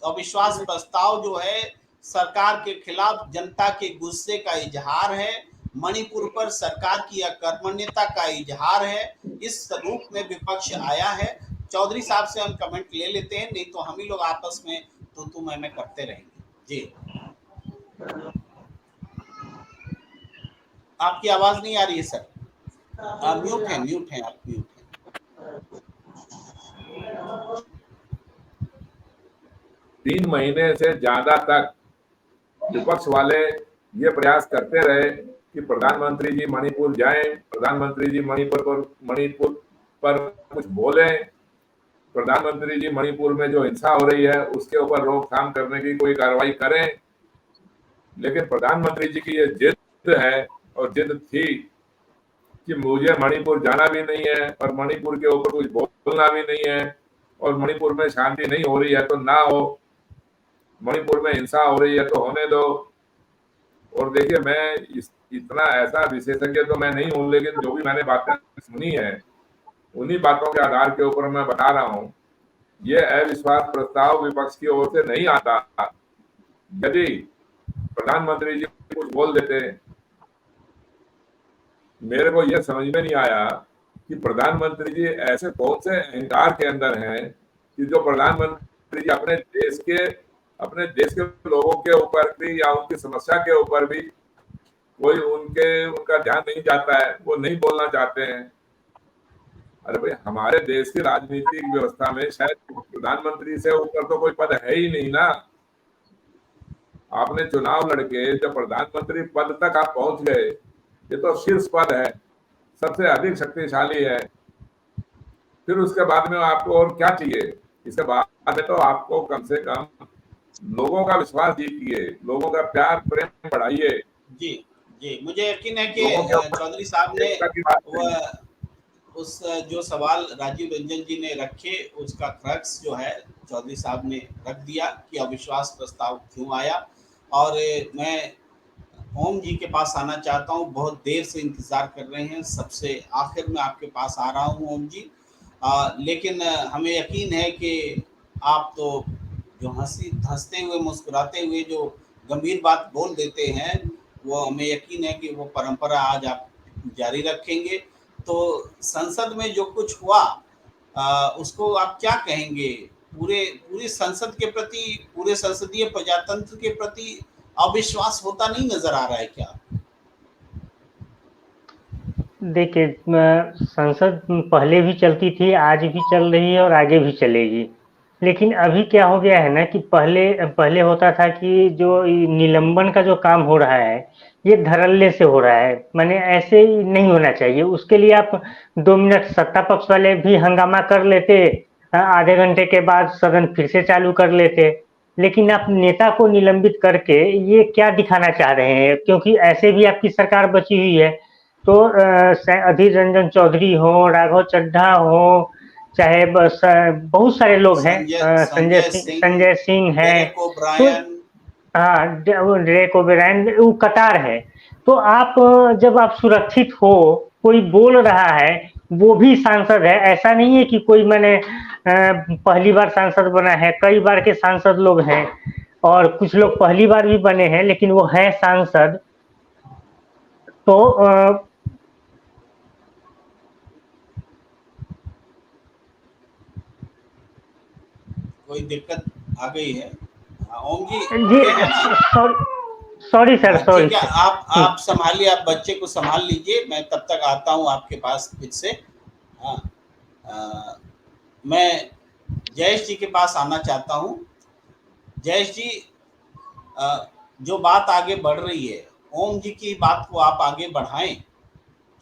अविश्वास प्रस्ताव जो है सरकार के खिलाफ जनता के गुस्से का इजहार है, मणिपुर पर सरकार की अकर्मण्यता का इजहार है। इस रूप में विपक्ष आया है। चौधरी साहब से हम कमेंट ले लेते हैं, नहीं तो हम ही लोग आपस में तू मैं करते रहेंगे। जी, आपकी आवाज नहीं आ रही है सर, म्यूट है आप म्यूट है। 3 महीने से ज्यादा तक विपक्ष वाले ये प्रयास करते रहे कि प्रधानमंत्री जी मणिपुर जाएं, प्रधानमंत्री जी मणिपुर पर कुछ बोलें, प्रधानमंत्री जी मणिपुर में जो हिंसा हो रही है उसके ऊपर रोकथाम करने की कोई कार्रवाई करें। लेकिन प्रधानमंत्री जी की ये जिद है, और जिद थी कि मुझे मणिपुर जाना भी नहीं है और मणिपुर के ऊपर कुछ बोलना भी नहीं है, और मणिपुर में शांति नहीं हो रही है तो ना हो, मणिपुर में हिंसा हो रही है तो होने दो। और देखिए, मैं इतना ऐसा विशेषज्ञ तो मैं नहीं हूं, लेकिन जो भी मैंने बातें सुनी है उन्हीं बातों के आधार के ऊपर मैं बता रहा हूं। ये अविश्वास प्रस्ताव विपक्ष की ओर से नहीं आता। यदि प्रधानमंत्री जी कुछ बोल देते, मेरे को यह समझ में नहीं आया कि प्रधानमंत्री जी ऐसे कौन से अहंकार के अंदर हैं कि जो प्रधानमंत्री जी अपने देश के लोगों के ऊपर भी या उनकी समस्या के ऊपर भी कोई उनका ध्यान नहीं जाता है, वो नहीं बोलना चाहते हैं। अरे भाई, हमारे देश की राजनीतिक व्यवस्था में शायद प्रधानमंत्री से ऊपर तो कोई पद है ही नहीं ना। आपने चुनाव लड़के जब प्रधानमंत्री पद तक आप पहुंच गए, ये तो शीर्ष पद है, सबसे अधिक शक्तिशाली है। फिर उसके बाद में आपको और क्या चाहिए? इसके बाद में तो आपको कम से कम लोगों का विश्वास जीतिए, लोगों का प्यार प्रेम बढ़ाइए। जी, मुझे यकीन है कि चौधरी साहब ने उस जो सवाल राजीव रंजन जी ने रखे उसका क्रक्स जो है चौधरी साहब ने रख दिया कि अविश्वास प्रस्ताव क्यों आया। और मैं ओम जी के पास आना चाहता हूँ, बहुत देर से इंतज़ार कर रहे हैं, सबसे आखिर में आपके पास आ रहा हूँ ओम जी। लेकिन हमें यकीन है कि आप तो जो हंसते हुए मुस्कुराते हुए जो गंभीर बात बोल देते हैं, वो हमें यकीन है कि वो परंपरा आज आप जारी रखेंगे। तो संसद में जो कुछ हुआ उसको आप क्या कहेंगे? पूरी संसद के प्रति, पूरे संसदीय प्रजातंत्र के प्रति अविश्वास होता नहीं नजर आ रहा है क्या? देखिए, संसद पहले भी चलती थी, आज भी चल रही है और आगे भी चलेगी। लेकिन अभी क्या हो गया है ना कि पहले होता था कि जो निलंबन का जो काम हो रहा है ये धड़ल्ले से हो रहा है, माने ऐसे ही नहीं होना चाहिए। उसके लिए आप 2 मिनट सत्ता पक्ष वाले भी हंगामा कर लेते, आधे घंटे के बाद सदन फिर से चालू कर लेते। लेकिन आप नेता को निलंबित करके ये क्या दिखाना चाह रहे हैं? क्योंकि ऐसे भी आपकी सरकार बची हुई है। तो अधीर रंजन चौधरी हो, राघव चड्ढा हो, चाहे बहुत सारे लोग हैं, संजय सिंह है, डेरेक तो ओब्रायन, हाँ, डेरेक ओब्रायन, वो कतार है। तो आप जब आप सुरक्षित हो, कोई बोल रहा है, वो भी सांसद है, ऐसा नहीं है कि कोई मैंने पहली बार सांसद बना है, कई बार के सांसद लोग हैं और कुछ लोग पहली बार भी बने हैं लेकिन वो है सांसद। तो कोई दिक्कत आ गई है? ओम जी जी, ओके है ना? सॉरी सर, सॉरी ठीक है, सर। आप संभालिए, आप बच्चे को संभाल लीजिए, मैं तब तक आता हूँ आपके पास फिर से। हाँ, मैं जयेश जी के पास आना चाहता हूँ। जयेश जी, जो बात आगे बढ़ रही है, ओम जी की बात को आप आगे बढ़ाएं।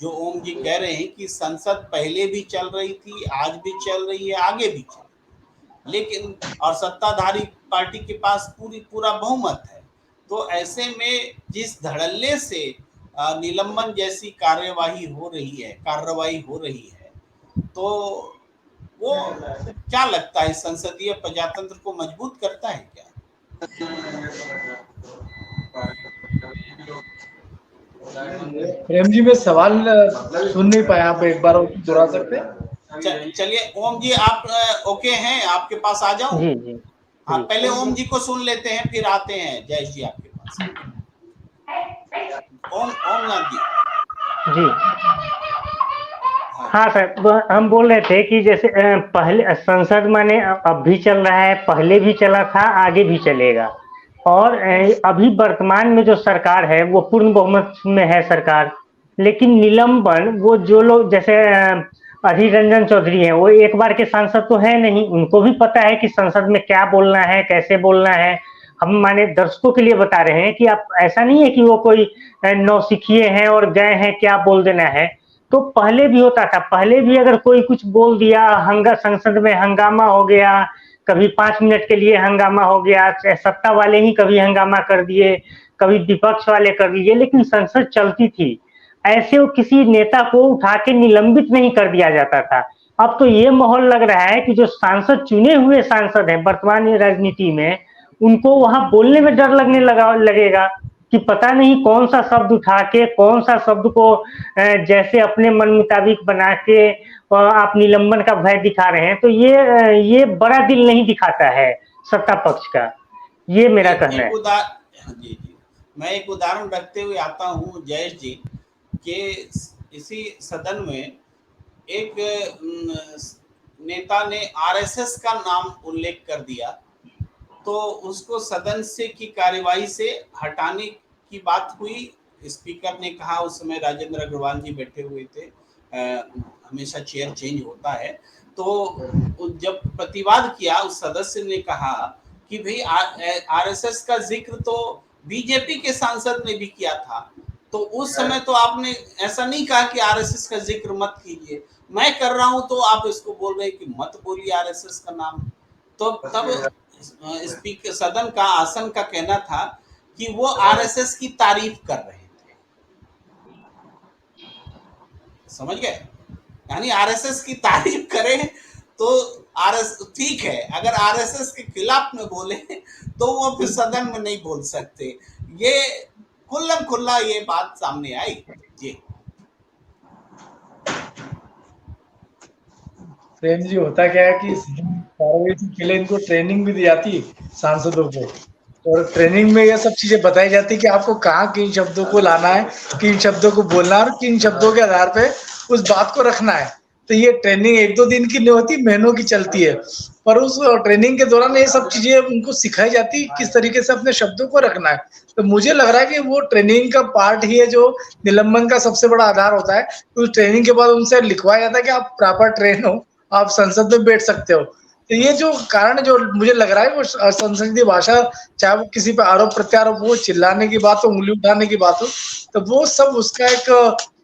जो ओम जी कह रहे हैं कि संसद पहले भी चल रही थी, आज भी चल रही है, आगे भी चल, लेकिन और सत्ताधारी पार्टी के पास पूरा बहुमत है। तो ऐसे में जिस धड़ल्ले से निलंबन जैसी कार्रवाई हो रही है, तो वो क्या लगता है, संसदीय प्रजातंत्र को मजबूत करता है क्या? प्रेम जी, मैं सवाल सुन नहीं पाया, आप एक बार दोहरा सकते हैं? चलिए ओम जी, आप ओके हैं? आपके पास आ जाऊं? जी जी हाँ, जी पहले ओम जी को सुन लेते हैं, फिर आते हैं जयेश जी आपके पास। ओम नाथ जी। जी। हाँ सर, हम बोल रहे थे कि जैसे पहले संसद माने अब भी चल रहा है, पहले भी चला था, आगे भी चलेगा। और अभी वर्तमान में जो सरकार है वो पूर्ण बहुमत में है सरकार। लेकिन निलंबन, वो जो लोग जैसे अधीर रंजन चौधरी हैं, वो एक बार के सांसद तो है नहीं, उनको भी पता है कि संसद में क्या बोलना है, कैसे बोलना है। हम माने दर्शकों के लिए बता रहे हैं कि आप, ऐसा नहीं है कि वो कोई नौसिखिए हैं और गए हैं क्या बोल देना है। तो पहले भी होता था, पहले भी अगर कोई कुछ बोल दिया, संसद में हंगामा हो गया, कभी 5 मिनट के लिए हंगामा हो गया, सत्ता वाले ही कभी हंगामा कर दिए, कभी विपक्ष वाले कर दिए, लेकिन संसद चलती थी। ऐसे वो किसी नेता को उठा के निलंबित नहीं कर दिया जाता था। अब तो ये माहौल लग रहा है कि जो सांसद, चुने हुए सांसद हैं वर्तमान राजनीति में, उनको वहां बोलने में डर लगेगा कि पता नहीं कौन सा शब्द उठा के, कौन सा शब्द को जैसे अपने मन मुताबिक बना के आप निलंबन का भय दिखा रहे हैं। तो ये बड़ा दिल नहीं दिखाता है सत्ता पक्ष का, ये मेरा कहना है। जी जी, मैं एक उदाहरण रखते हुए आता हूँ जयेश जी कि इसी सदन में एक नेता ने आरएसएस का नाम उल्लेख कर दिया, तो उसको सदन से की कार्यवाही से हटाने की बात हुई। स्पीकर ने कहा, उस समय राजेंद्र अग्रवाल जी बैठे हुए थे, हमेशा चेयर चेंज होता है, तो जब प्रतिवाद किया उस सदस्य ने कहा कि भाई आरएसएस का जिक्र तो बीजेपी के सांसद ने भी किया था, तो उस समय तो आपने ऐसा नहीं कहा कि आरएसएस का जिक्र मत कीजिए, मैं कर रहा हूं तो आप इसको बोल रहे हैं कि मत बोलिए आरएसएस का नाम। तो तब स्पीकर सदन का आसन का कहना था कि वो आरएसएस की तारीफ कर रहे थे, समझ गए? यानी आरएसएस की तारीफ करें तो ठीक है, अगर आरएसएस के खिलाफ में बोले तो वो फिर सदन में नहीं बोल सकते। ये खुल्लम खुल्ला ये बात सामने आई। जी प्रेम जी, होता क्या है कि कार्रवाई के लिए इनको ट्रेनिंग भी दी जाती सांसदों को, और ट्रेनिंग में ये सब चीजें बताई जाती कि आपको कहाँ किन शब्दों को लाना है, किन शब्दों को बोलना है और किन शब्दों के आधार पे उस बात को रखना है। तो ये ट्रेनिंग 1-2 दिन की नहीं होती, महीनों की चलती है। पर उस ट्रेनिंग के दौरान ये सब चीजें उनको सिखाई जाती किस तरीके से अपने शब्दों को रखना है। तो मुझे लग रहा है कि वो ट्रेनिंग का पार्ट ही है जो निलंबन का सबसे बड़ा आधार होता है। उस ट्रेनिंग के बाद उनसे लिखवाया जाता है कि आप प्रॉपर ट्रेन हो, आप संसद में बैठ सकते हो। तो ये जो कारण जो मुझे लग रहा है वो संसदीय भाषा, चाहे वो किसी पे आरोप प्रत्यारोप हो, चिल्लाने की बात हो, उंगली उठाने की बात हो, तो वो सब उसका एक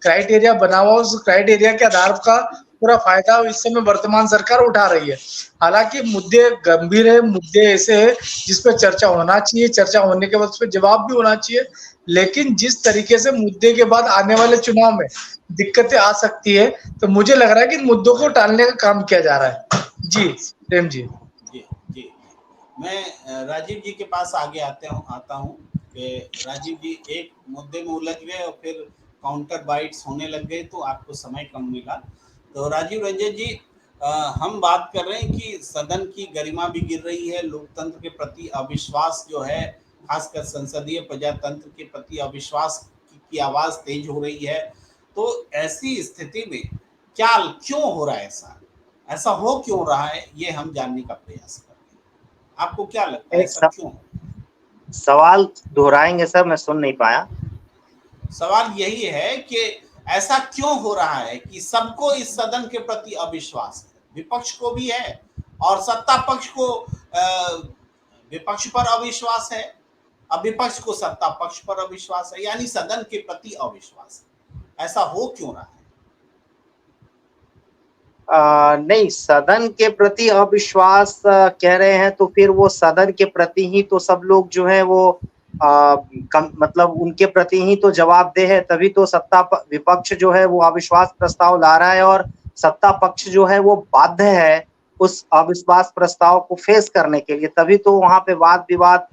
क्राइटेरिया बना हुआ, उस क्राइटेरिया के आधार का पूरा फायदा इस समय वर्तमान सरकार उठा रही है। हालांकि मुद्दे गंभीर है, मुद्दे ऐसे है जिस पे चर्चा होना चाहिए, चर्चा होने के बाद उस पर जवाब भी होना चाहिए, लेकिन जिस तरीके से मुद्दे के बाद आने वाले चुनाव में दिक्कतें आ सकती है, तो मुझे लग रहा है कि मुद्दों को टालने का काम किया जा रहा है। जी प्रेम जी। जी मैं राजीव जी के पास आगे आता हूँ कि राजीव जी एक मुद्दे में उलझ गए और फिर काउंटर बाइट्स होने लग गए तो आपको समय कम मिला। तो राजीव रंजन जी, हम बात कर रहे हैं कि सदन की गरिमा भी गिर रही है, लोकतंत्र के प्रति अविश्वास जो है, खासकर संसदीय प्रजातंत्र के प्रति अविश्वास की आवाज तेज हो रही है। तो ऐसी स्थिति में क्यों हो रहा है ऐसा हो क्यों रहा है, ये हम जानने का प्रयास कर रहे हैं। आपको क्या लगता है ऐसा क्यों? सवाल दोहराएंगे सर, मैं सुन नहीं पाया। सवाल यही है कि ऐसा क्यों हो रहा है कि सबको इस सदन के प्रति अविश्वास है, विपक्ष को भी है और सत्ता पक्ष को विपक्ष पर अविश्वास है, अब विपक्ष को सत्ता पक्ष पर अविश्वास है, यानी सदन के प्रति अविश्वास है। ऐसा हो क्यों रहा है? नहीं, सदन के प्रति अविश्वास कह रहे हैं तो फिर वो सदन के प्रति ही तो सब लोग जो है वो मतलब उनके प्रति ही तो जवाबदेह है, तभी तो विपक्ष जो है वो अविश्वास प्रस्ताव ला रहा है और सत्ता पक्ष जो है वो बाध्य है उस अविश्वास प्रस्ताव को फेस करने के लिए, तभी तो वहां पे वाद विवाद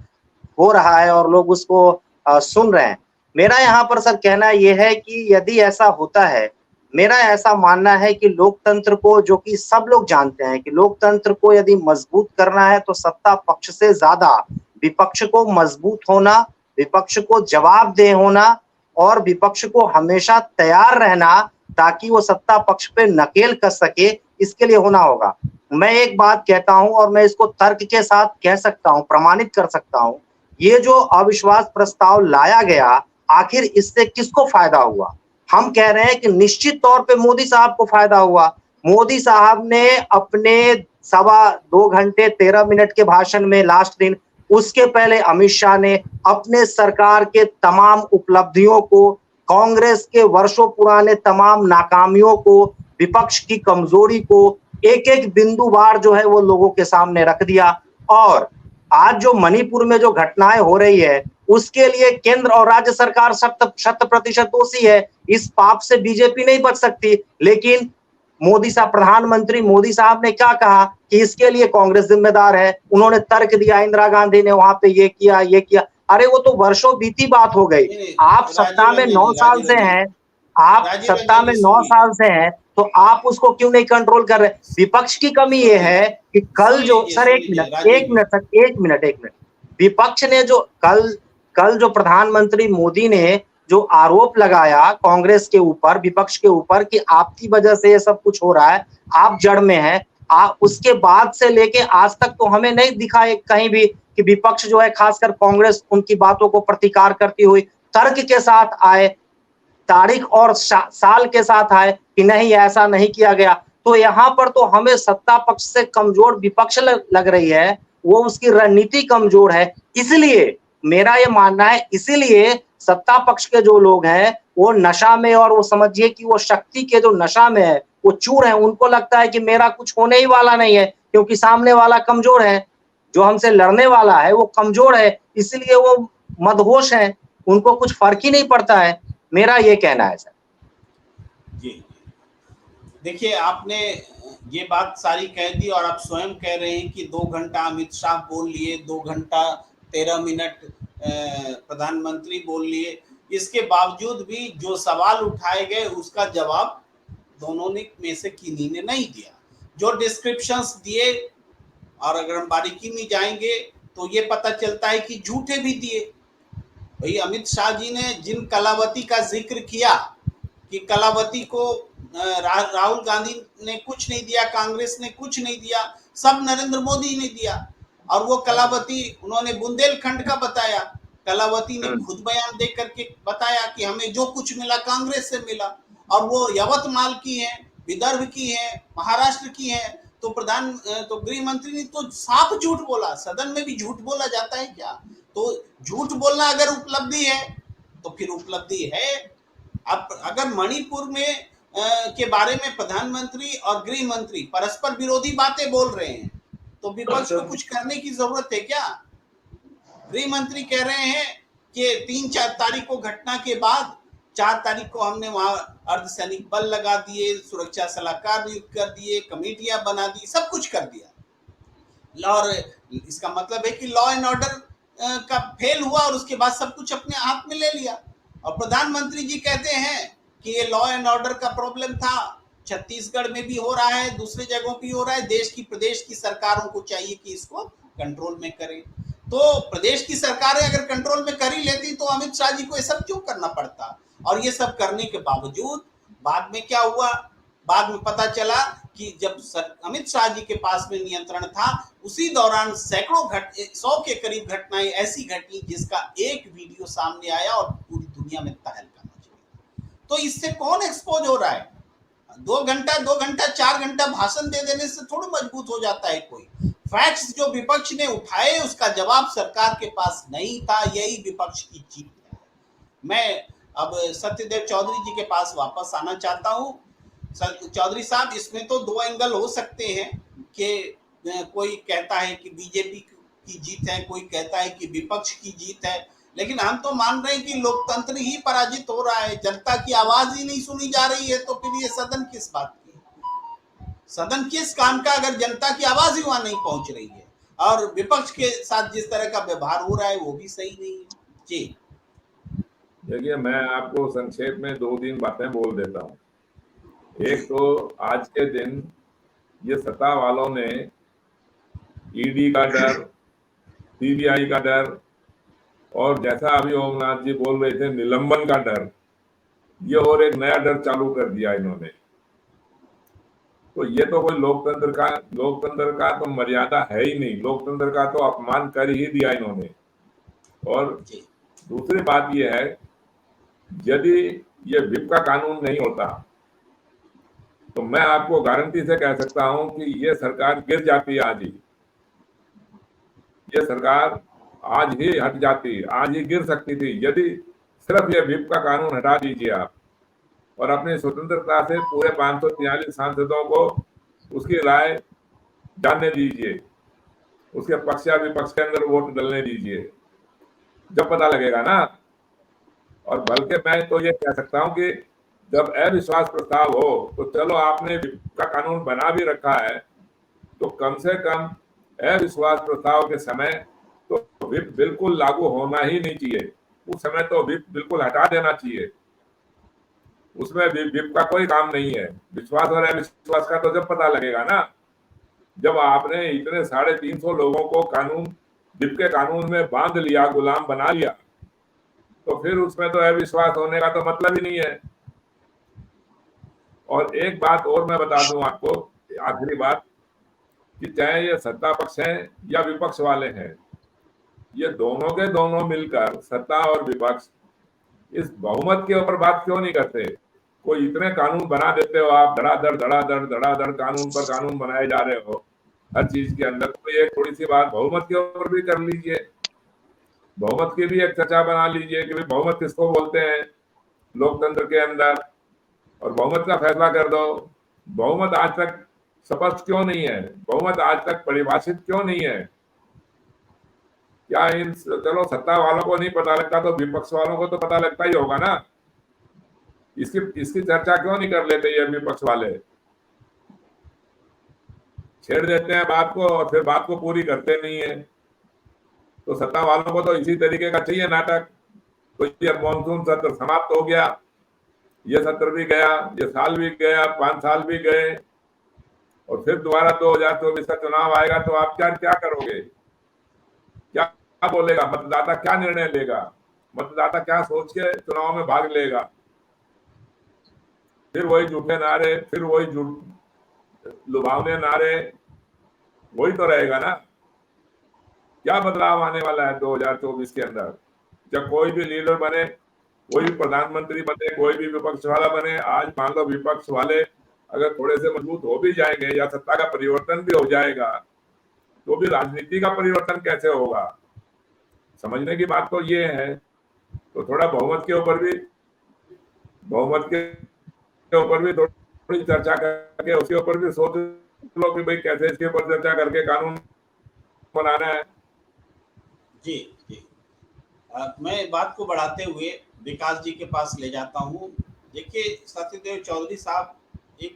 हो रहा है और लोग उसको सुन रहे हैं। मेरा यहाँ पर सर कहना यह है कि यदि ऐसा होता है, मेरा ऐसा मानना है कि लोकतंत्र को, जो कि सब लोग जानते हैं कि लोकतंत्र को यदि मजबूत करना है तो सत्ता पक्ष से ज्यादा विपक्ष को मजबूत होना, विपक्ष को जवाबदेह होना और विपक्ष को हमेशा तैयार रहना ताकि वो सत्ता पक्ष पे नकेल कस सके, इसके लिए होना होगा। मैं एक बात कहता हूं और मैं इसको तर्क के साथ कह सकता हूं, प्रमाणित कर सकता हूं, ये जो अविश्वास प्रस्ताव लाया गया, आखिर इससे किसको फायदा हुआ? हम कह रहे हैं कि निश्चित तौर पे मोदी साहब को फायदा हुआ। मोदी साहब ने अपने 2 घंटे 13 मिनट के भाषण में लास्ट दिन, उसके पहले अमित शाह ने अपने सरकार के तमाम उपलब्धियों को, कांग्रेस के वर्षों पुराने तमाम नाकामियों को, विपक्ष की कमजोरी को एक एक बिंदुवार जो है वो लोगों के सामने रख दिया। और आज जो मणिपुर में जो घटनाएं हो रही है उसके लिए केंद्र और राज्य सरकार 100% दोषी है। इस पाप से बीजेपी नहीं बच सकती, लेकिन मोदी साहब, प्रधानमंत्री मोदी साहब ने क्या कहा कि इसके लिए कांग्रेस जिम्मेदार है। उन्होंने तर्क दिया, इंदिरा गांधी ने वहां पे ये किया। अरे वो तो वर्षों बीती बात हो गई। आप सत्ता में 9 साल से हैं, आप सत्ता में 9 साल से हैं, तो आप उसको क्यों नहीं कंट्रोल कर रहे? विपक्ष की कमी ये है कि कल जो, सर एक मिनट, विपक्ष ने जो कल जो प्रधानमंत्री मोदी ने जो आरोप लगाया कांग्रेस के ऊपर, विपक्ष के ऊपर कि आपकी वजह से ये सब कुछ हो रहा है, आप जड़ में हैं, उसके बाद से लेके आज तक तो हमें नहीं दिखा कहीं भी कि विपक्ष जो है, खासकर कांग्रेस, उनकी बातों को प्रतिकार करती हुई तर्क के साथ आए, तारीख और साल के साथ आए कि नहीं ऐसा नहीं किया गया। तो यहाँ पर तो हमें सत्ता पक्ष से कमजोर विपक्ष लग रही है, वो उसकी रणनीति कमजोर है। इसलिए मेरा ये मानना है, इसीलिए सत्ता पक्ष के जो लोग हैं वो नशा में, और वो समझिए कि वो शक्ति के जो नशा में है, वो चूर है। उनको लगता है कि मेरा कुछ होने ही वाला नहीं है, क्योंकि सामने वाला कमजोर है, जो हमसे लड़ने वाला है वो कमजोर है, इसलिए वो मदहोश है, उनको कुछ फर्क ही नहीं पड़ता है। मेरा ये कहना है सर। जी, देखिए, आपने ये बात सारी कह दी और आप स्वयं कह रहे हैं कि 2 घंटा अमित शाह बोल लिए, 2 घंटा 13 मिनट प्रधानमंत्री बोल लिए। इसके बावजूद भी जो सवाल उठाए गए उसका जवाब दोनों ने में से किन्हीं ने नहीं दिया। जो डिस्क्रिप्शंस दिए, और अगर हम बारीकी में जाएंगे तो ये पता चलता है कि झूठे भी दिए। भाई, अमित शाह जी ने जिन कलावती का जिक्र किया कि कलावती को राहुल गांधी ने कुछ नहीं दिया, कांग्रेस ने कुछ नहीं दिया, सब नरेंद्र मोदी ने दिया। और वो कलावती उन्होंने बुंदेलखंड का बताया। कलावती ने खुद बयान दे करके बताया कि हमें जो कुछ मिला कांग्रेस से मिला, और वो यवतमाल की है, विदर्भ की है, महाराष्ट्र की है। तो गृह मंत्री ने तो साफ झूठ बोला। सदन में भी झूठ बोला जाता है क्या? तो झूठ बोलना अगर उपलब्धि है तो फिर उपलब्धि है। अब अगर मणिपुर में के बारे में प्रधानमंत्री और गृह मंत्री परस्पर विरोधी बातें बोल रहे हैं तो विपक्ष को कुछ करने की जरूरत है क्या? गृह मंत्री कह रहे हैं कि 3-4 तारीख को घटना के बाद 4 तारीख को हमने वहां अर्धसैनिक बल लगा दिए, सुरक्षा सलाहकार नियुक्त कर दिए, कमेटियां बना दी, सब कुछ कर दिया। और इसका मतलब है कि लॉ एंड ऑर्डर का फेल हुआ और उसके बाद सब कुछ अपने हाथ में ले लिया। और प्रधानमंत्री जी कहते हैं कि ये लॉ एंड ऑर्डर का प्रॉब्लम था, छत्तीसगढ़ में भी हो रहा है, दूसरे जगहों भी हो रहा है। देश की प्रदेश की सरकारों को चाहिए कि इसको कंट्रोल में करें। तो प्रदेश की सरकारें अगर कंट्रोल में कर ही लेती तो अमित शाह जी को ये सब क्यों करना पड़ता? और ये सब करने के बावजूद बाद में क्या हुआ? बाद में पता चला कि जब अमित शाह जी के पास में नियंत्रण था, उसी दौरान सैकड़ों 100 के करीब घटनाएं ऐसी घटी जिसका एक वीडियो सामने आया और पूरी दुनिया में तहलका मच गया। तो इससे कौन एक्सपोज हो रहा है? 2 घंटा 4 घंटा भाषण दे देने से थोड़ा मजबूत हो जाता है कोई। फैक्ट्स जो विपक्ष ने उठाए उसका जवाब सरकार के पास नहीं था। यही विपक्ष की जीत है। मैं अब सत्यदेव चौधरी जी के पास वापस आना चाहता हूं। चौधरी साहब, इसमें तो 2 एंगल हो सकते हैं कि कोई कहता है कि बीजेपी की जीत है, कोई कहता है कि विपक्ष की जीत है, लेकिन हम तो मान रहे हैं कि लोकतंत्र ही पराजित हो रहा है। जनता की आवाज ही नहीं सुनी जा रही है, तो फिर ये सदन किस बात की, सदन किस काम का, अगर जनता की आवाज ही वहां नहीं पहुंच रही है। और विपक्ष के साथ जिस तरह का व्यवहार हो रहा है वो भी सही नहीं है जी। देखिए, मैं आपको संक्षेप में 2-3 बातें बोल देता हूँ। एक तो आज के दिन ये सत्ता वालों ने ईडी का डर, सीबीआई का डर, और जैसा अभी ओमनाथ जी बोल रहे थे निलंबन का डर, ये और एक नया डर चालू कर दिया इन्होंने। तो ये तो कोई लोकतंत्र का तो मर्यादा है ही नहीं, लोकतंत्र का तो अपमान कर ही दिया इन्होंने। और दूसरी बात ये है, यदि ये व्हिप का कानून नहीं होता तो मैं आपको गारंटी से कह सकता हूं कि ये सरकार गिर जाती। आज ही ये सरकार आज ही हट जाती, आज ही गिर सकती थी यदि सिर्फ ये व्हिप का कानून हटा दीजिए आप और अपनी स्वतंत्रता से पूरे 543 सांसदों को उसकी राय जानने दीजिए, उसके पक्ष या विपक्ष के अंदर वोट डलने दीजिए, जब पता लगेगा ना। और बल्कि मैं तो ये कह सकता हूं कि जब अविश्वास प्रस्ताव हो तो चलो आपने का कानून बना भी रखा है तो कम से कम अविश्वास प्रस्ताव के समय तो व्हिप बिल्कुल लागू होना ही नहीं चाहिए। उस समय तो व्हिप बिल्कुल हटा देना चाहिए, उसमें व्हिप का कोई काम नहीं है। विश्वास और अविश्वास का तो जब पता लगेगा ना, जब आपने इतने 350 लोगों को व्हिप के कानून में बांध लिया, गुलाम बना लिया, तो फिर उसमें तो अविश्वास होने का तो मतलब ही नहीं है। और एक बात और मैं बता दूं आपको, आखिरी बात, कि चाहे ये सत्ता पक्ष है या विपक्ष वाले हैं, ये दोनों के दोनों मिलकर सत्ता और विपक्ष इस बहुमत के ऊपर बात क्यों नहीं करते? कोई इतने कानून बना देते हो आप, धड़ाधड़ कानून पर कानून बनाए जा रहे हो हर चीज के अंदर, तो एक थोड़ी सी बात बहुमत के ऊपर भी कर लीजिए, बहुमत की भी एक चर्चा बना लीजिए कि भाई बहुमत किसको बोलते हैं लोकतंत्र के अंदर, और बहुमत का फैसला कर दो। बहुमत आज तक स्पष्ट क्यों नहीं है? बहुमत आज तक परिभाषित क्यों नहीं है? क्या इन चलो सत्ता वालों को नहीं पता लगता तो विपक्ष वालों को तो पता लगता ही होगा ना। इसकी चर्चा क्यों नहीं कर लेते ये विपक्ष वाले? छेड़ देते हैं बात को और फिर बात को पूरी करते नहीं है। तो सत्ता वालों को तो इसी तरीके का चाहिए नाटक। तो ये मानसून सत्र समाप्त हो गया, ये सत्र भी गया, ये साल भी गया, 5 साल भी गए, और फिर दोबारा 2024 का चुनाव आएगा तो आप क्या करोगे? क्या बोलेगा मतदाता? क्या निर्णय लेगा मतदाता? क्या सोच के चुनाव में भाग लेगा? फिर वही झूठे नारे, फिर वही लुभावने नारे, वही तो रहेगा ना। क्या बदलाव आने वाला है 2024 के अंदर? जब कोई भी लीडर बने, कोई भी प्रधानमंत्री बने, कोई भी विपक्ष वाला बने, आज मान लो विपक्ष वाले अगर थोड़े से मजबूत हो भी जाएंगे या सत्ता का परिवर्तन भी हो जाएगा, तो भी राजनीति का परिवर्तन कैसे होगा? समझने की बात तो ये है। तो थोड़ा बहुमत के ऊपर भी थोड़ी चर्चा करके उसके ऊपर भी सोच लो कि भाई कैसे इसके ऊपर चर्चा करके कानून बनाना है। जी जी। मैं बात को बढ़ाते हुए विकास जी के पास ले जाता हूँ। देखिए सत्यदेव चौधरी साहब एक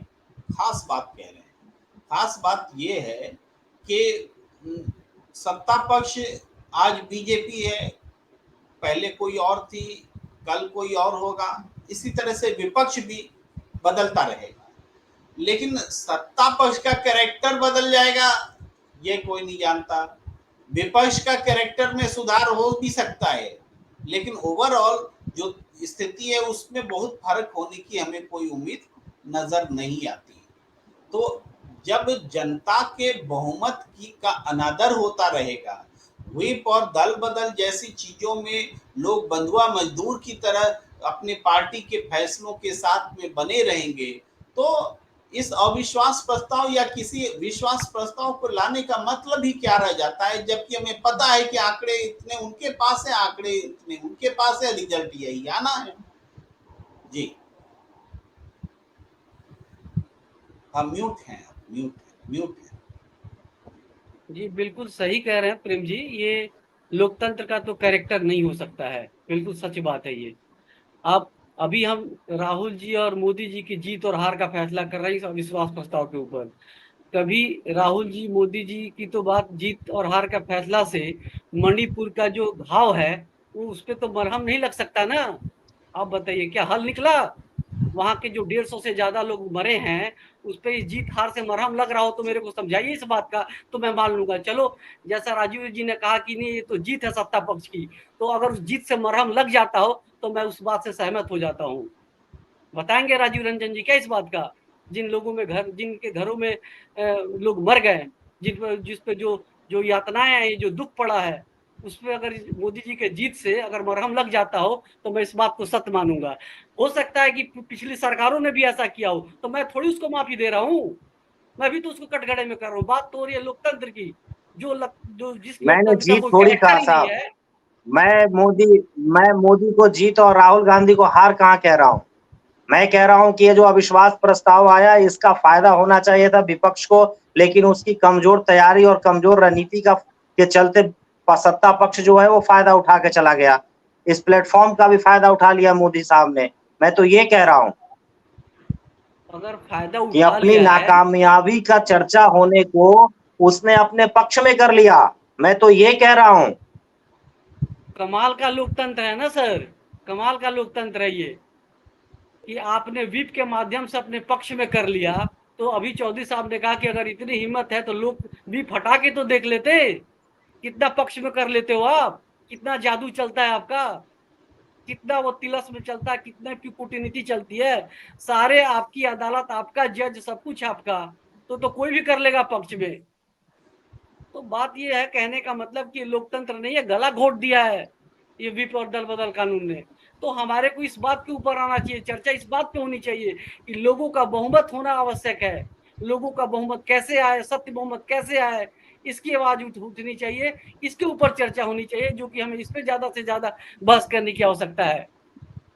खास बात कह रहे हैं। खास बात ये है कि सत्ता पक्ष आज बीजेपी है, पहले कोई और थी, कल कोई और होगा, इसी तरह से विपक्ष भी बदलता रहेगा, लेकिन सत्ता पक्ष का कैरेक्टर बदल जाएगा ये कोई नहीं जानता। विपक्ष का कैरेक्टर में सुधार हो भी सकता है, लेकिन ओवरऑल जो स्थिति है उसमें बहुत फर्क होने की हमें कोई उम्मीद नजर नहीं आती। तो जब जनता के बहुमत का अनादर होता रहेगा, व्हिप और दल बदल जैसी चीजों में लोग बंधुआ मजदूर की तरह अपने पार्टी के फैसलों के साथ में बने रहेंगे, तो इस अविश्वास प्रस्ताव या किसी विश्वास प्रस्ताव को लाने का मतलब ही क्या रह जाता है, जबकि हमें पता है कि आंकड़े इतने उनके पास है, आंकड़े इतने उनके पास है, रिजल्ट यही आना है। जी हम म्यूट हैं। जी बिल्कुल सही कह रहे हैं प्रेम जी, ये लोकतंत्र का तो कैरेक्टर नहीं हो सकता है, बिल्कुल सच बात है ये। आप अभी हम राहुल जी और मोदी जी की जीत और हार का फैसला कर रहे हैं इस अविश्वास प्रस्ताव के ऊपर। कभी राहुल जी मोदी जी की तो बात जीत और हार का फैसला से मणिपुर का जो घाव है वो उस पर तो मरहम नहीं लग सकता ना। आप बताइए क्या हल निकला? वहां के जो 150 से ज्यादा लोग मरे हैं उस पर इस जीत हार से मरहम लग रहा हो तो मेरे को समझाइए इस बात का, तो मैं मान लूंगा। चलो जैसा राजीव जी ने कहा कि नहीं ये तो जीत है सत्ता पक्ष की, तो अगर उस जीत से मरहम लग जाता हो तो मैं उस बात से सहमत हो जाता हूँ। बताएंगे राजीव रंजन जी क्या इस बात का? जिन लोगों में जिनके घरों में लोग मर गए, जिस पे जो यातनाएं हैं, जो दुख पड़ा है, उस पर अगर मोदी जी के जीत से अगर मरहम लग जाता हो तो मैं इस बात को सत्य मानूंगा। हो सकता है कि पिछली सरकारों ने भी ऐसा किया हो, तो मैं थोड़ी उसको माफी दे रहा हूँ, मैं भी तो उसको कटघरे में कर रहा हूँ। बात तो हो रही है लोकतंत्र की, जो जिस मैंने लोकतंत्र का जीत कोई थोड़ी कहा कैरेक्टर ही नहीं साहब। है। मैं मोदी को जीत और राहुल गांधी को हार कहाँ कह रहा हूँ। मैं कह रहा हूं कि ये जो अविश्वास प्रस्ताव आया इसका फायदा होना चाहिए था विपक्ष को, लेकिन उसकी कमजोर तैयारी और कमजोर रणनीति के चलते सत्ता पक्ष जो है वो फायदा उठा के चला गया। इस प्लेटफॉर्म का भी फायदा उठा लिया मोदी साहब ने। मैं तो ये कह रहा हूं अगर फायदा कि उठा अपनी लिया है, नाकामयाबी का चर्चा होने को उसने अपने पक्ष में कर लिया। मैं तो ये कह रहा हूं कमाल का लोकतंत्र है ना सर, कमाल का लोकतंत्र है ये कि आपने व्हिप के माध्यम से अपने पक्ष में कर लिया। तो अभी चौधरी साहब ने कहा कि अगर इतनी हिम्मत है तो लोग व्हिप हटा के तो देख लेते, कितना पक्ष में कर लेते हो आप, कितना जादू चलता है आपका, कितना वो तिलस्म चलता है, कितना की कूटनीति चलती है, सारे आपकी अदालत, आपका जज, सब कुछ आपका, तो कोई भी कर लेगा पक्ष में। तो बात ये है, कहने का मतलब कि लोकतंत्र नहीं है, गला घोट दिया है ये व्हिप और दल बदल कानून ने। तो हमारे को इस बात के ऊपर आना चाहिए, चर्चा इस बात पे होनी चाहिए कि लोगों का बहुमत होना आवश्यक है। लोगों का बहुमत कैसे आए, सत्य बहुमत कैसे आए, इसकी आवाज उठनी चाहिए, इसके ऊपर चर्चा होनी चाहिए, जो कि हमें इस पे ज्यादा से ज्यादा बहस करने की आवश्यकता है।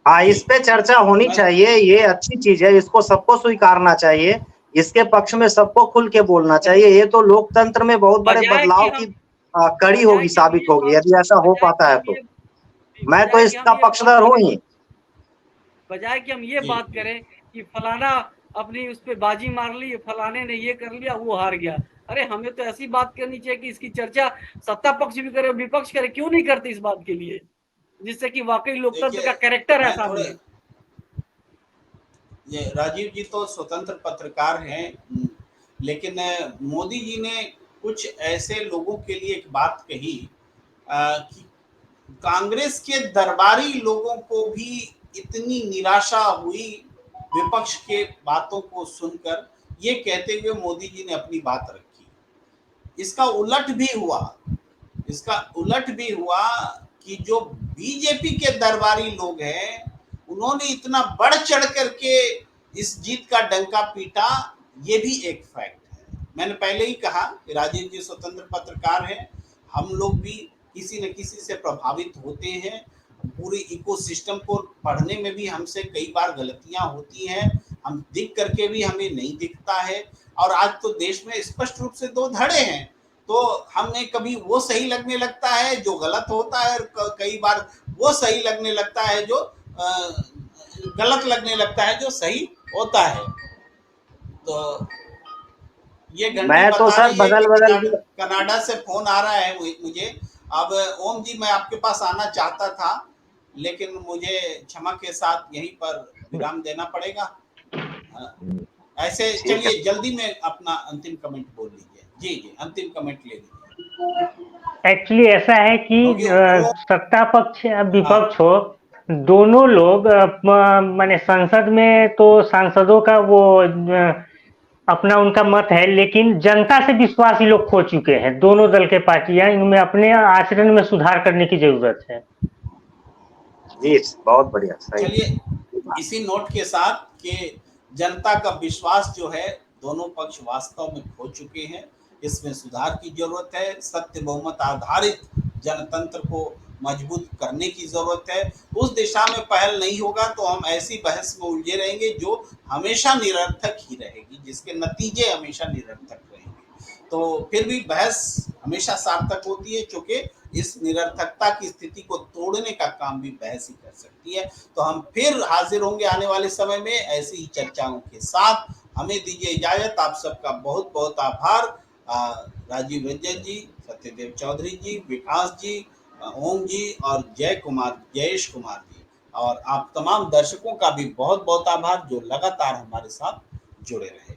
हाँ, इस पे चर्चा होनी चाहिए, ये अच्छी चीज है, इसको सबको स्वीकारना चाहिए, इसके पक्ष में सबको खुल के बोलना चाहिए। ये तो लोकतंत्र में बहुत बड़े बदलाव की कड़ी होगी, साबित होगी यदि ऐसा हो पाता है तो। मैं तो इसका पक्षधर हूँ ही। बजाय कि हम ये बात करें कि फलाना अपनी उस पे बाजी मार ली, फलाने ने ये कर लिया, वो हार गया, अरे हमें तो ऐसी बात करनी चाहिए कि इसकी चर्चा सत्ता पक्ष भी करे विपक्ष करे, क्यों नहीं करते इस बात के लिए, जिससे कि वाकई लोकतंत्र देखिए, का कैरेक्टर मैं ऐसा थोड़े बने। ये राजीव जी तो स्वतंत्र पत्रकार हैं, लेकिन मोदी जी ने कुछ ऐसे लोगों के लिए एक बात कही कि कांग्रेस के दरबारी लोगों को भी इतनी निराशा हुई विपक्ष के बातों को सुनकर, ये कहते हुए मोदी जी ने अपनी बात रखी। इसका उलट भी हुआ, इसका उलट भी हुआ कि जो बीजेपी के दरबारी लोग हैं उन्होंने इतना बढ़ चढ़ करके इस जीत का डंका पीटा, ये भी एक फैक्ट है। मैंने पहले ही कहा कि राजीव जी स्वतंत्र पत्रकार हैं, हम लोग भी किसी न किसी से प्रभावित होते हैं, पूरे इकोसिस्टम को पढ़ने में भी हमसे कई बार गलतियां होती हैं, हम दिख करके भी हमें नहीं दिखता है। और आज तो देश में स्पष्ट रूप से दो धड़े हैं, तो हमें कभी वो सही लगने लगता है जो गलत होता है, और कई बार वो सही लगने लगता है जो गलत लगने लगता है जो सही होता है। तो ये घंटी मैं तो बता सर रही है कि बदल बदल के कनाडा से फोन आ रहा है मुझे। अब ओम जी, मैं आपके पास आना चाहता था, लेकिन मुझे क्षमा के साथ यहीं पर विराम देना पड़ेगा। ऐसे ठीक है। चलिए जल्दी में अपना अंतिम कमेंट बोल लीजिए। जी जी, अंतिम कमेंट ले लीजिए। एक्चुअली ऐसा है कि क्योंकि वो सत्ता पक्ष या हाँ विपक्ष हो, दोनों लोग माने संसद में तो सांसदों का वो अपना उनका मत है, लेकिन जनता से विश्वास ही लोग खो चुके हैं। दोनों दल के पार्टियां, इनमें अपने आचरण में सुधार करने की जरूरत है। जी बहुत बढ़िया, सही। चलिए इसी नोट के साथ कि जनता का विश्वास जो है दोनों पक्ष वास्तव में खो चुके हैं, इसमें सुधार की जरूरत है। सत्य बहुमत आधारित जनतंत्र को मजबूत करने की जरूरत है। उस दिशा में पहल नहीं होगा तो हम ऐसी बहस में उलझे रहेंगे जो हमेशा निरर्थक ही रहेगी, जिसके नतीजे हमेशा निरर्थक रहेंगे। तो फिर भी बहस हमेशा सार्थक होती है, क्योंकि इस निरर्थकता की स्थिति को तोड़ने का काम भी बहस ही कर सकती है। तो हम फिर हाजिर होंगे आने वाले समय में ऐसी ही चर्चाओं के साथ। हमें दीजिए इजाजत। आप सबका बहुत बहुत आभार। राजीव रंजन जी, सत्यदेव चौधरी जी, विकास जी, ओम जी और जयेश कुमार जी, और आप तमाम दर्शकों का भी बहुत बहुत आभार जो लगातार हमारे साथ जुड़े रहे।